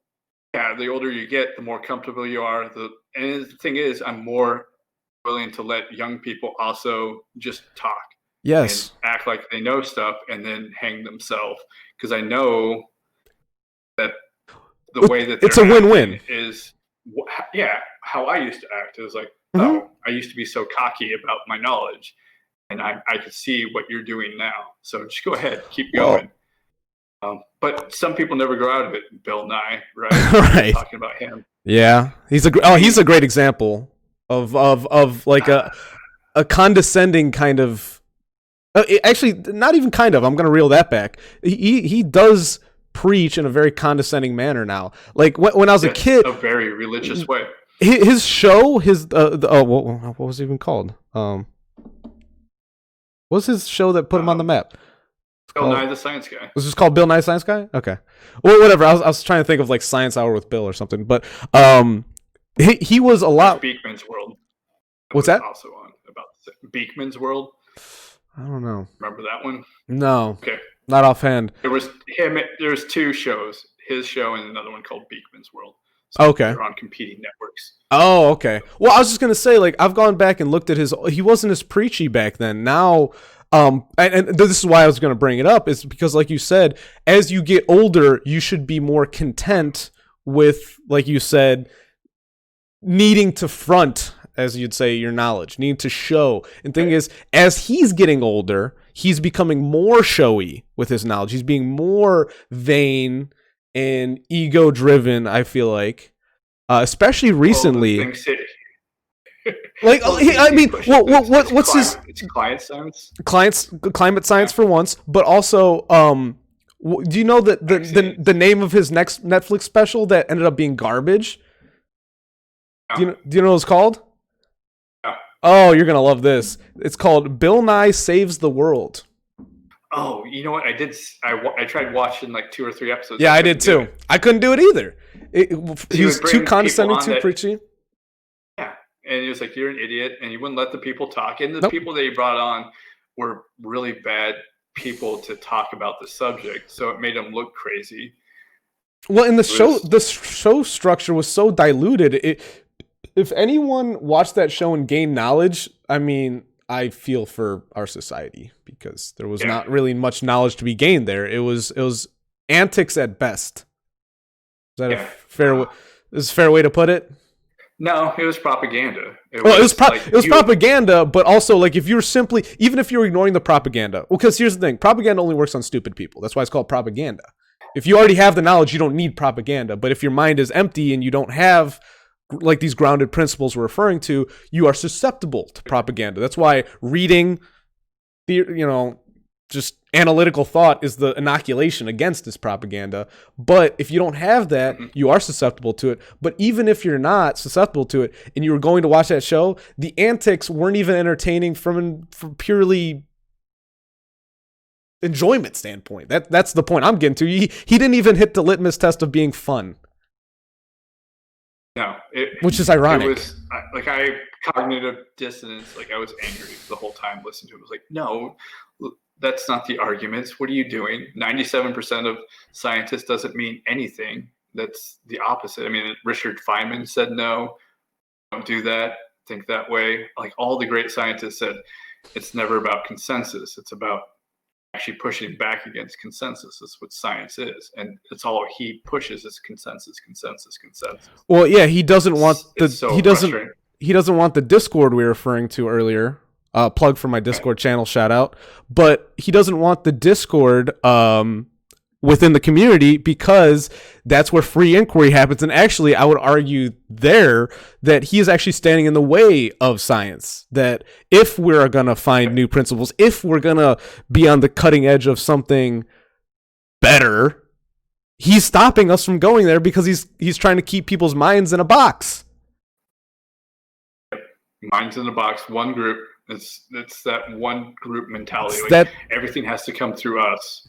the older you get, the more comfortable you are. And the thing is, I'm more willing to let young people also just talk.
Yes.
And act like they know stuff and then hang themselves. Because I know that the way that
it's a win-win.
is yeah, how I used to act. It was like,
Mm-hmm.
oh, I used to be so cocky about my knowledge, and I could see what you're doing now. So just go ahead, keep going.
Well,
But some people never grow out of it. Bill Nye, right? We were
right.
talking about him.
Yeah, he's a great example of like a condescending kind of. Actually, not even kind of. I'm gonna reel that back. He does preach in a very condescending manner now. Like when I was a
Yes,
kid,
a very religious way.
his show, what was it even called? What was his show that put him on the map?
Bill Nye the Science Guy.
Was this called Bill Nye Science Guy? Okay. Well, whatever. I was trying to think of like Science Hour with Bill or something, but he was a lot.
Beekman's World.
What's that?
Also on about Beekman's World.
I don't know.
Remember that one?
No.
Okay.
Not offhand.
There was him. There was two shows. His show and another one called Beekman's World. So
okay.
They're on competing networks.
Oh, okay. Well, I was just gonna say, like, I've gone back and looked at his. He wasn't as preachy back then. Now, and this is why I was gonna bring it up, is because, like you said, as you get older, you should be more content with, like you said, needing to front, as you'd say, your knowledge, need to show. And thing is, as he's getting older, he's becoming more showy with his knowledge. He's being more vain and ego driven, I feel like. Especially recently. Like, I mean, what's his?
It's climate science.
Climate science for once, but also, do you know that the name of his next Netflix special that ended up being garbage? No. Do you know what it's called?
No.
Oh, you're gonna love this. It's called Bill Nye Saves the World.
Oh, you know what? I did. I tried watching like 2 or 3 episodes.
Yeah, I did too. I couldn't do it either. He was too condescending, too preachy.
Yeah, and he was like, "You're an idiot," and he wouldn't let the people talk. And the people that he brought on were really bad people to talk about the subject, so it made him look crazy.
Well, in the show structure was so diluted. If anyone watched that show and gained knowledge, I mean, I feel for our society because there was not really much knowledge to be gained there. It was antics at best. Is that a fair way to put it?
No, it was propaganda.
It was propaganda, but also, like, if you're simply, even if you're ignoring the propaganda, well, because here's the thing, propaganda only works on stupid people. That's why it's called propaganda. If you already have the knowledge, you don't need propaganda. But if your mind is empty and you don't have, like, these grounded principles we're referring to, you are susceptible to propaganda. That's why reading, just analytical thought is the inoculation against this propaganda. But if you don't have that, you are susceptible to it. But even if you're not susceptible to it and you were going to watch that show, the antics weren't even entertaining from purely enjoyment standpoint. That's the point I'm getting to. He didn't even hit the litmus test of being fun.
No,
which is ironic.
It was like cognitive dissonance. Like I was angry the whole time listening to it. I was like, no, that's not the arguments. What are you doing? 97% of scientists doesn't mean anything. That's the opposite. I mean, Richard Feynman said no, don't do that, think that way. Like all the great scientists said, it's never about consensus. It's about actually pushing back against consensus. That's what science is. And it's all he pushes is consensus.
Well, yeah, he doesn't want he doesn't want the Discord we were referring to earlier. Plug for my Discord channel, shout out. But he doesn't want the Discord within the community because that's where free inquiry happens. And actually, I would argue there that he is actually standing in the way of science. That if we're going to find new principles, if we're going to be on the cutting edge of something better, he's stopping us from going there because he's trying to keep people's minds in a box.
Minds in a box, one group. It's that one group mentality. Like everything has to come through us.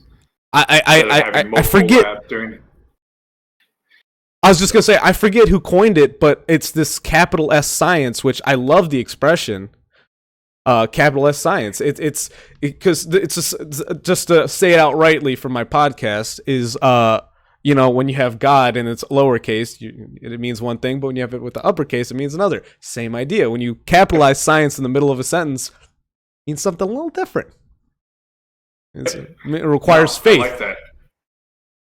I forget. I was just gonna say I forget who coined it, but it's this capital S science, which I love the expression. Capital S science. It's because it's just to say it outrightly from my podcast is when you have God and it's lowercase, it means one thing, but when you have it with the uppercase, it means another. Same idea. When you capitalize science in the middle of a sentence, it means something a little different. It requires faith.
I like that.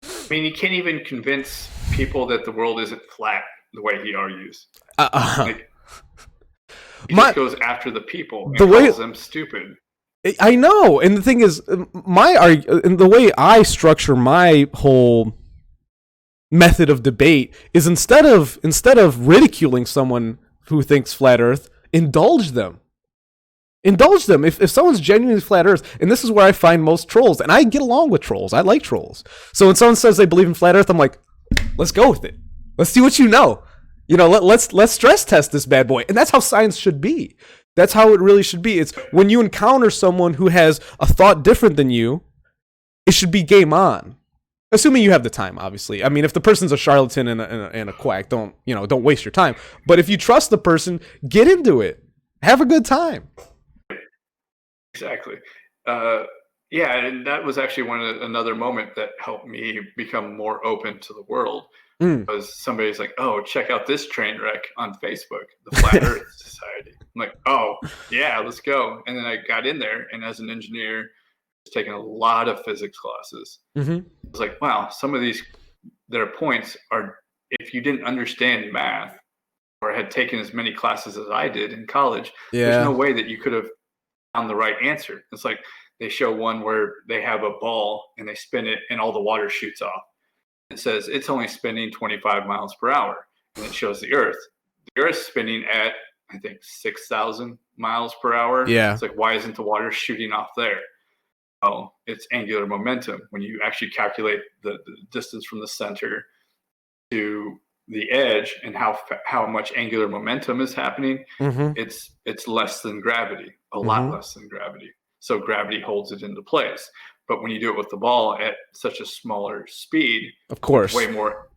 I mean, you can't even convince people that the world isn't flat the way he argues.
Uh,
Like, he
my
just goes after the people
the
and
way
calls them stupid.
I know, and the thing is, and the way I structure my whole method of debate is instead of ridiculing someone who thinks flat Earth, indulge them. Indulge them. If someone's genuinely flat Earth, and this is where I find most trolls, and I get along with trolls. I like trolls. So when someone says they believe in flat Earth, I'm like, let's go with it. Let's see what you know. Let's stress test this bad boy, and that's how science should be. That's how it really should be. It's when you encounter someone who has a thought different than you, it should be game on. Assuming you have the time, obviously. I mean, if the person's a charlatan and a quack, don't waste your time. But if you trust the person, get into it. Have a good time.
Exactly. Yeah, and that was actually another moment that helped me become more open to the world. Was somebody's like, "Oh, check out this train wreck on Facebook, the Flat Earth Society." I'm like, "Oh, yeah, let's go." And then I got in there, and as an engineer, I was taking a lot of physics classes. I was like, "Wow, some of their points are if you didn't understand math or had taken as many classes as I did in college, there's no way that you could have found the right answer." It's like they show one where they have a ball and they spin it, and all the water shoots off. It says it's only spinning 25 miles per hour, and it shows the Earth. The Earth's spinning at, I think, 6,000 miles per hour.
Yeah.
It's like, why isn't the water shooting off there? Oh, it's angular momentum. When you actually calculate the distance from the center to the edge and how much angular momentum is happening, it's less than gravity, a lot less than gravity. So gravity holds it into place. But when you do it with the ball at such a smaller speed,
of course,
way more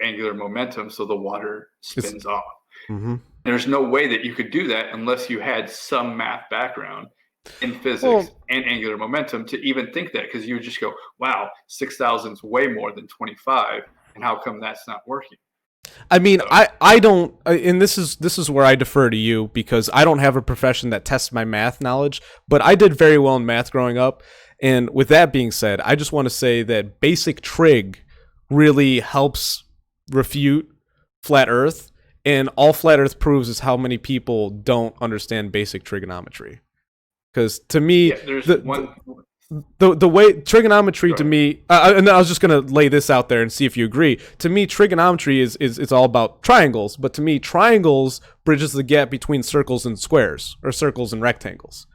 angular momentum, so the water spins off. There's no way that you could do that unless you had some math background in physics and angular momentum to even think that, because you would just go, wow, 6,000 is way more than 25, and how come that's not working?
I mean, I don't, and this is where I defer to you, because I don't have a profession that tests my math knowledge, but I did very well in math growing up. And with that being said, I just want to say that basic trig really helps refute flat Earth, and all flat Earth proves is how many people don't understand basic trigonometry. Because to me, the way trigonometry to me, and I was just gonna lay this out there and see if you agree. To me, trigonometry is all about triangles, but to me, triangles bridges the gap between circles and squares, or circles and rectangles.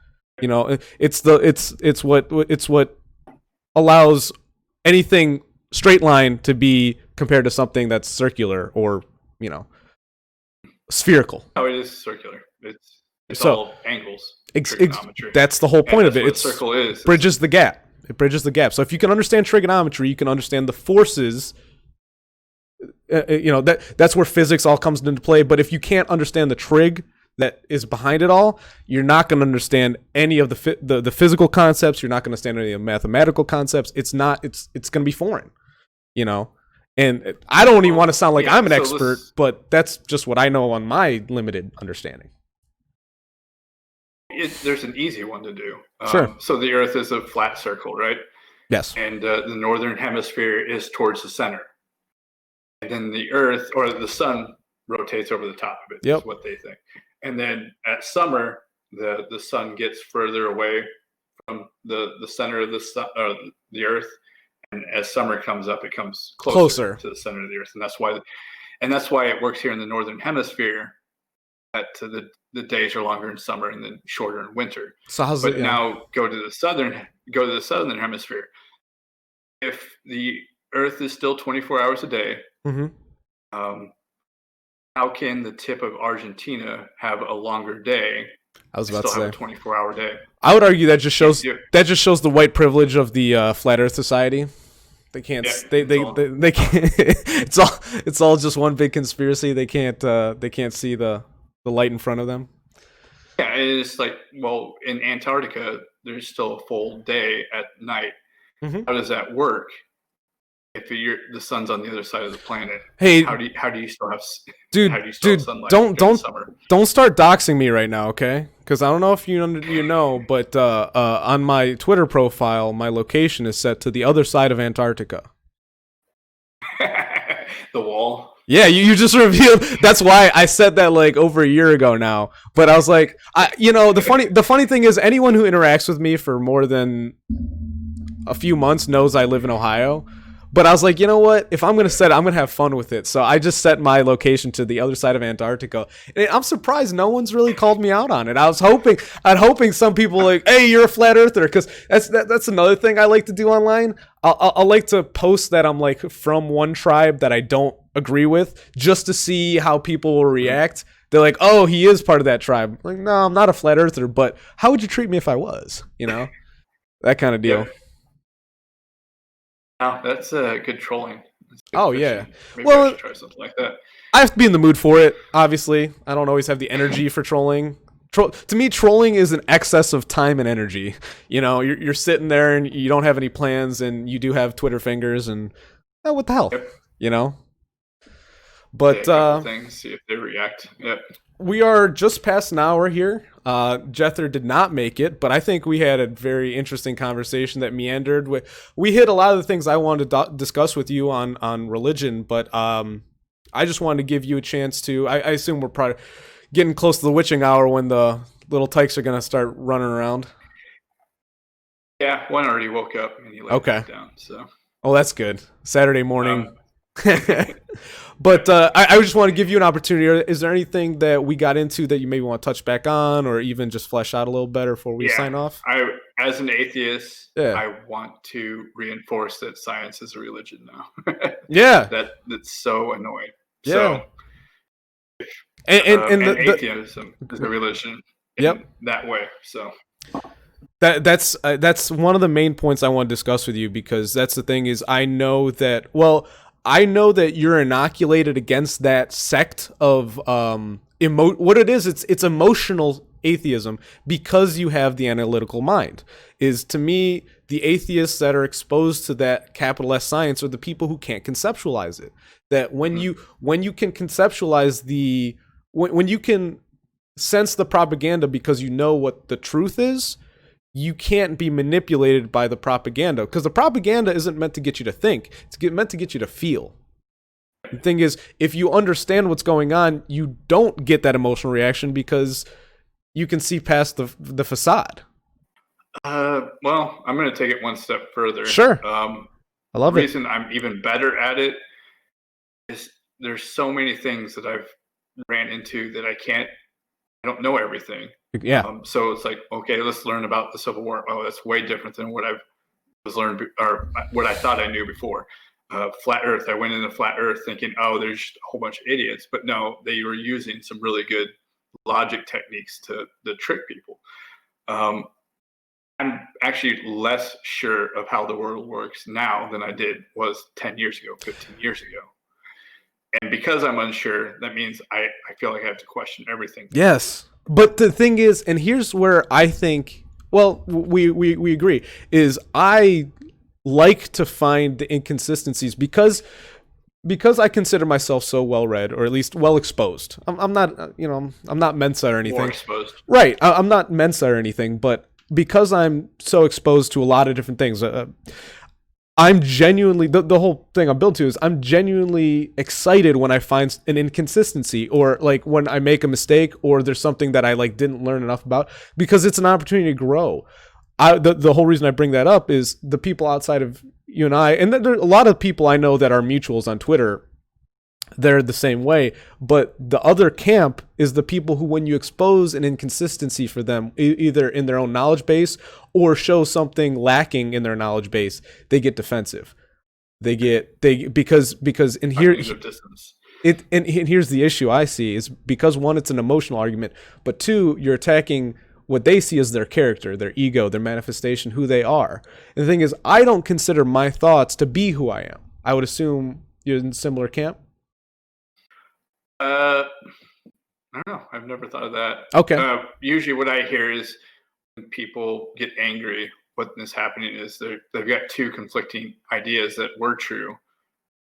You know, it's what allows anything straight line to be compared to something that's circular or, spherical.
Oh, it is circular. It's all angles.
That's the whole point of it.
It's circle is
bridges the gap. It bridges the gap. So if you can understand trigonometry, you can understand the forces. That's where physics all comes into play. But if you can't understand the trig that is behind it all, you're not going to understand any of the physical concepts. You're not going to understand any of the mathematical concepts. It's going to be foreign, And I don't even want to sound like I'm an expert, but that's just what I know on my limited understanding.
There's an easy one to do.
Sure.
So the Earth is a flat circle, right?
Yes.
And the northern hemisphere is towards the center. And then the Earth, or the sun, rotates over the top of it. Is what they think. And then at summer, the sun gets further away from the center of the Earth, and as summer comes up, it comes closer to the center of the Earth, and that's why it works here in the northern hemisphere. That the days are longer in summer and then shorter in winter.
So
now go to the southern hemisphere. If the Earth is still 24 hours a day, how can the tip of Argentina have a longer day?
I was about to say
have a 24-hour day.
I would argue that just shows the white privilege of the Flat Earth Society. They can't. They can't. It's all just one big conspiracy. They can't see the light in front of them.
Yeah, it's like, well, in Antarctica, there's still a full day at night. How does that work? If the sun's on the other side of the planet,
hey,
how do you still have?
Dude,
sunlight
don't start doxing me right now, okay? Because I don't know if you know, but on my Twitter profile, my location is set to the other side of Antarctica.
the wall.
Yeah, you just revealed. That's why I said that like over a year ago now. But I was like, the funny thing is, anyone who interacts with me for more than a few months knows I live in Ohio. But I was like, you know what? If I'm gonna set it, I'm gonna have fun with it. So I just set my location to the other side of Antarctica. And I'm surprised no one's really called me out on it. I'm hoping some people like, hey, you're a flat earther, because that's another thing I like to do online. I'll like to post that I'm like from one tribe that I don't agree with, just to see how people will react. They're like, oh, he is part of that tribe. I'm like, no, I'm not a flat earther, but how would you treat me if I was? That kind of deal.
Yeah. Oh, that's good trolling.
Oh yeah.
Maybe I should try something like that.
I have to be in the mood for it. Obviously, I don't always have the energy for trolling. To me, trolling is an excess of time and energy. You're sitting there and you don't have any plans, and you do have Twitter fingers, and what the hell,
Yep.
But
things, see if they react. Yep.
We are just past an hour here. Jether did not make it, but I think we had a very interesting conversation that meandered. We hit a lot of the things I wanted to discuss with you on religion, but I just wanted to give you a chance to. I assume we're probably getting close to the witching hour when the little tykes are going to start running around.
Yeah, one already woke up and he laid back down. So.
Oh, that's good. Saturday morning. But I just want to give you an opportunity. Is there anything that we got into that you maybe want to touch back on, or even just flesh out a little better before we sign off?
As an atheist, I want to reinforce that science is a religion now.
Yeah.
That's so annoying.
Yeah.
So,
and
atheism is a religion in that way. So
that's one of the main points I want to discuss with you, because that's the thing is I know that you're inoculated against that sect of what it is. It's emotional atheism, because you have the analytical mind. Is, to me, the atheists that are exposed to that capital S science are the people who can't conceptualize it. That when you can conceptualize when you can sense the propaganda because you know what the truth is, you can't be manipulated by the propaganda, because the propaganda isn't meant to get you to think. It's meant to get you to feel. The thing is, if you understand what's going on, you don't get that emotional reaction because you can see past the facade.
Well, I'm going to take it one step further.
Sure. I love it.
The reason I'm even better at it is there's so many things that I've ran into that I don't know everything.
Yeah.
So it's like, okay, let's learn about the Civil War. Oh, that's way different than what I was learned or what I thought I knew before. Flat Earth. I went into Flat Earth thinking, oh, there's just a whole bunch of idiots. But no, they were using some really good logic techniques to trick people. I'm actually less sure of how the world works now than I was 10 years ago, 15 years ago. And because I'm unsure, that means I feel like I have to question everything.
Yes. But the thing is, and here's where I think, well, we agree, is I like to find the inconsistencies because I consider myself so well read, or at least well exposed. I'm not, I'm not Mensa or anything.
More exposed.
Right. I'm not Mensa or anything, but because I'm so exposed to a lot of different things, I'm genuinely, the whole thing I'm built to is I'm genuinely excited when I find an inconsistency, or like when I make a mistake, or there's something that I like didn't learn enough about, because it's an opportunity to grow. The whole reason I bring that up is the people outside of you and I, and there are a lot of people I know that are mutuals on Twitter, they're the same way, but the other camp is the people who, when you expose an inconsistency for them, either in their own knowledge base or show something lacking in their knowledge base, they get defensive. Because and here's the issue I see is because, one, it's an emotional argument, but two, you're attacking what they see as their character, their ego, their manifestation, who they are. And the thing is, I don't consider my thoughts to be who I am. I would assume you're in a similar camp.
I don't know. I've never thought of that.
Okay.
Usually what I hear is when people get angry, what is happening is they've got two conflicting ideas that were true.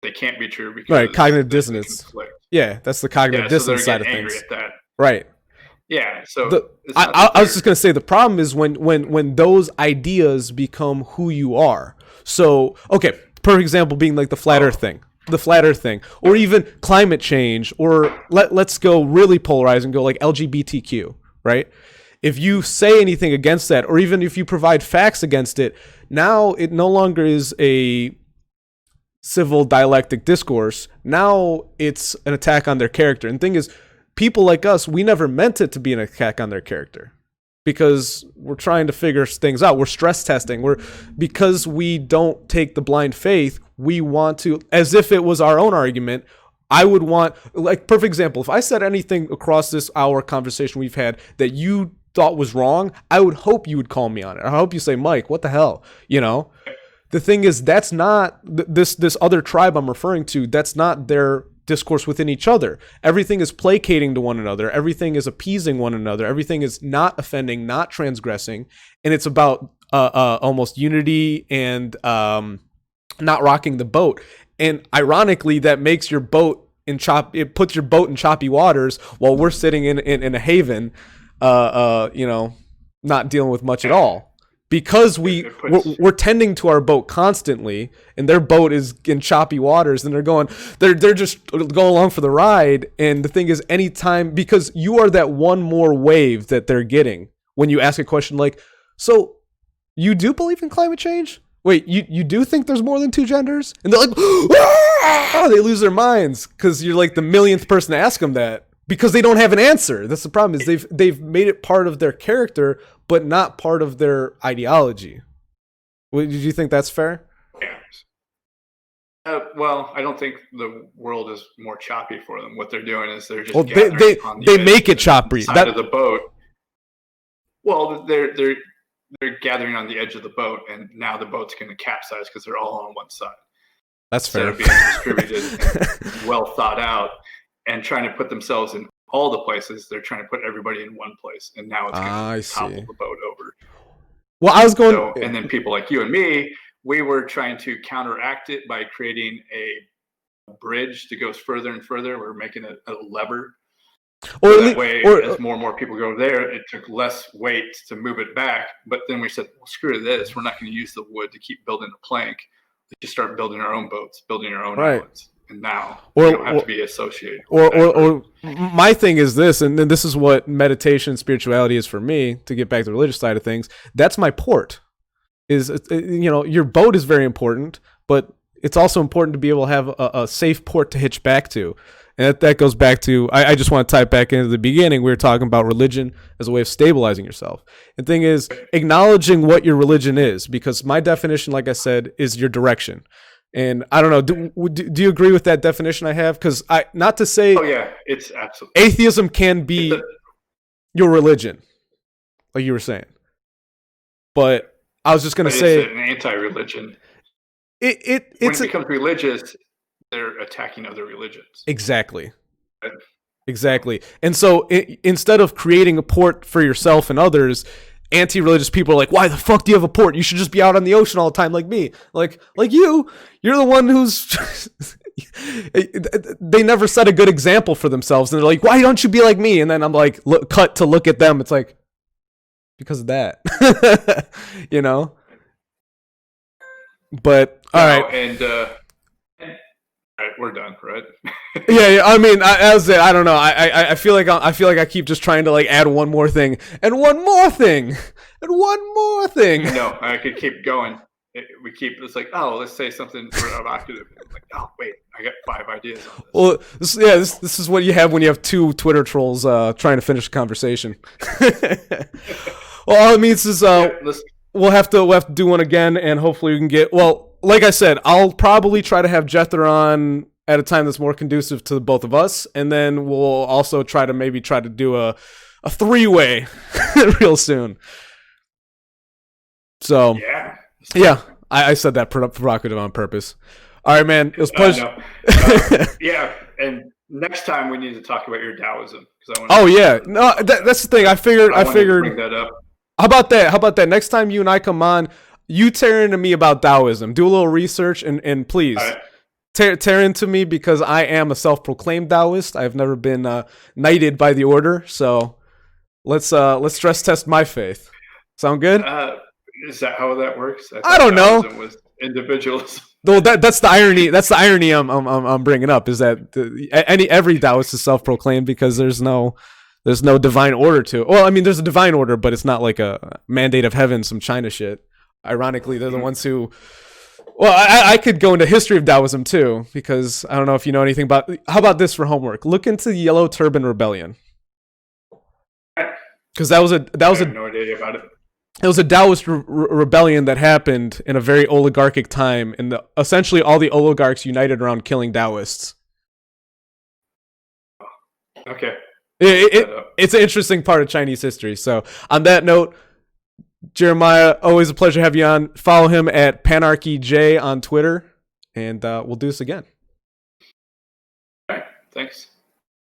They can't be true because
right, cognitive dissonance. Yeah, that's the cognitive dissonance side of things.
At that.
Right.
Yeah. So
I was just gonna say the problem is when those ideas become who you are. So okay, perfect example being like the flat Earth thing. the flat Earth thing, or even climate change, or let's go really polarize and go like LGBTQ, right? If you say anything against that, or even if you provide facts against it, now it no longer is a civil dialectic discourse. Now it's an attack on their character. And the thing is, people like us, we never meant it to be an attack on their character, because we're trying to figure things out. We're stress testing. Because we don't take the blind faith, we want to, as if it was our own argument. I would want, like, perfect example, if I said anything across this hour conversation we've had that you thought was wrong, I would hope you would call me on it. I hope you say, Mike, what the hell? You know? The thing is, that's not this other tribe I'm referring to. That's not their discourse within each other. Everything is placating to one another. Everything is appeasing one another. Everything is not offending, not transgressing, and it's about almost unity and not rocking the boat. And ironically, that makes your boat it puts your boat in choppy waters while we're sitting in a haven, not dealing with much at all. Because we're tending to our boat constantly, and their boat is in choppy waters, and they're just going along for the ride. And the thing is, anytime, because you are that one more wave that they're getting when you ask a question like, so you do believe in climate change? Wait, you do think there's more than two genders? And they're like, ah! They lose their minds because you're like the millionth person to ask them that, because they don't have an answer. That's the problem, is they've made it part of their character, but not part of their ideology. Did you think that's fair?
Yeah. Well, I don't think the world is more choppy for them. What they're doing is they're just
they make it choppy.
Side of the boat. Well, they're gathering on the edge of the boat, and now the boat's going to capsize because they're all on one side.
That's fair.
Instead of being distributed and well thought out, and trying to put themselves in all the places, they're trying to put everybody in one place, and now it's going to topple the boat over.
Well, I was going,
and then people like you and me, we were trying to counteract it by creating a bridge that goes further and further. We're making a lever. Or so that way, as more and more people go there, it took less weight to move it back. But then we said, well, screw this. We're not going to use the wood to keep building a plank. Let's just start building our own boats, building our own islands. And now we don't have to be associated.
Or my thing is this, and then this is what meditation and spirituality is for me, to get back to the religious side of things. That's my port. Your boat is very important, but it's also important to be able to have a safe port to hitch back to. And that goes back to, I just want to tie it back into the beginning. We were talking about religion as a way of stabilizing yourself. And the thing is, acknowledging what your religion is, because my definition, like I said, is your direction. And I don't know, do you agree with that definition I have? Because not to say,
oh yeah, it's absolutely,
atheism can be your religion, like you were saying. But I was just going to say,
it's an anti-religion.
When
it becomes religious, they're attacking other religions.
Exactly. And so instead of creating a port for yourself and others, anti-religious people are like, why the fuck do you have a port? You should just be out on the ocean all the time like me. Like you're the one who's they never set a good example for themselves, and they're like, why don't you be like me? And then I'm like, cut to look at them, it's like, because of that. But all right.
And all right, we're done, right?
Yeah. I mean, I don't know. I feel like I keep just trying to like add one more thing and one more thing and one more thing.
No, I could keep going. It's like, oh, let's say something provocative. Like, oh, wait, I got 5 ideas on this.
Well, this is what you have when you have 2 Twitter trolls trying to finish a conversation. Well, all it means is we'll have to do one again, and hopefully we can get. Well, like I said, I'll probably try to have Jether on at a time that's more conducive to both of us, and then we'll also try to do a 3-way real soon. So yeah, I said that provocative on purpose. All right, man, it was a pleasure.
Yeah, and next time we need to talk about your Taoism.
No, that's the thing. I figured
bring that up.
How about that? Next time you and I come on, you tear into me about Taoism. Do a little research and please tear into me, because I am a self-proclaimed Taoist. I've never been knighted by the order, so let's stress test my faith. Sound good?
Is that how that works?
I don't know.
individualism.
Well, that's the irony. That's the irony I'm bringing up is that every Taoist is self-proclaimed because there's no divine order to it. Well, I mean, there's a divine order, but it's not like a mandate of heaven, some China shit. Ironically, they're the ones who. Well, I could go into history of Taoism too because I don't know if you know anything about. How about this for homework? Look into the Yellow Turban Rebellion because that was
I have no idea about it.
It was a Taoist rebellion that happened in a very oligarchic time, and essentially all the oligarchs united around killing Taoists.
Okay.
It's an interesting part of Chinese history. So, on that note, Jeremiah, always a pleasure to have you on. Follow him at PanarchyJ on Twitter, and we'll do this again.
All right. Thanks.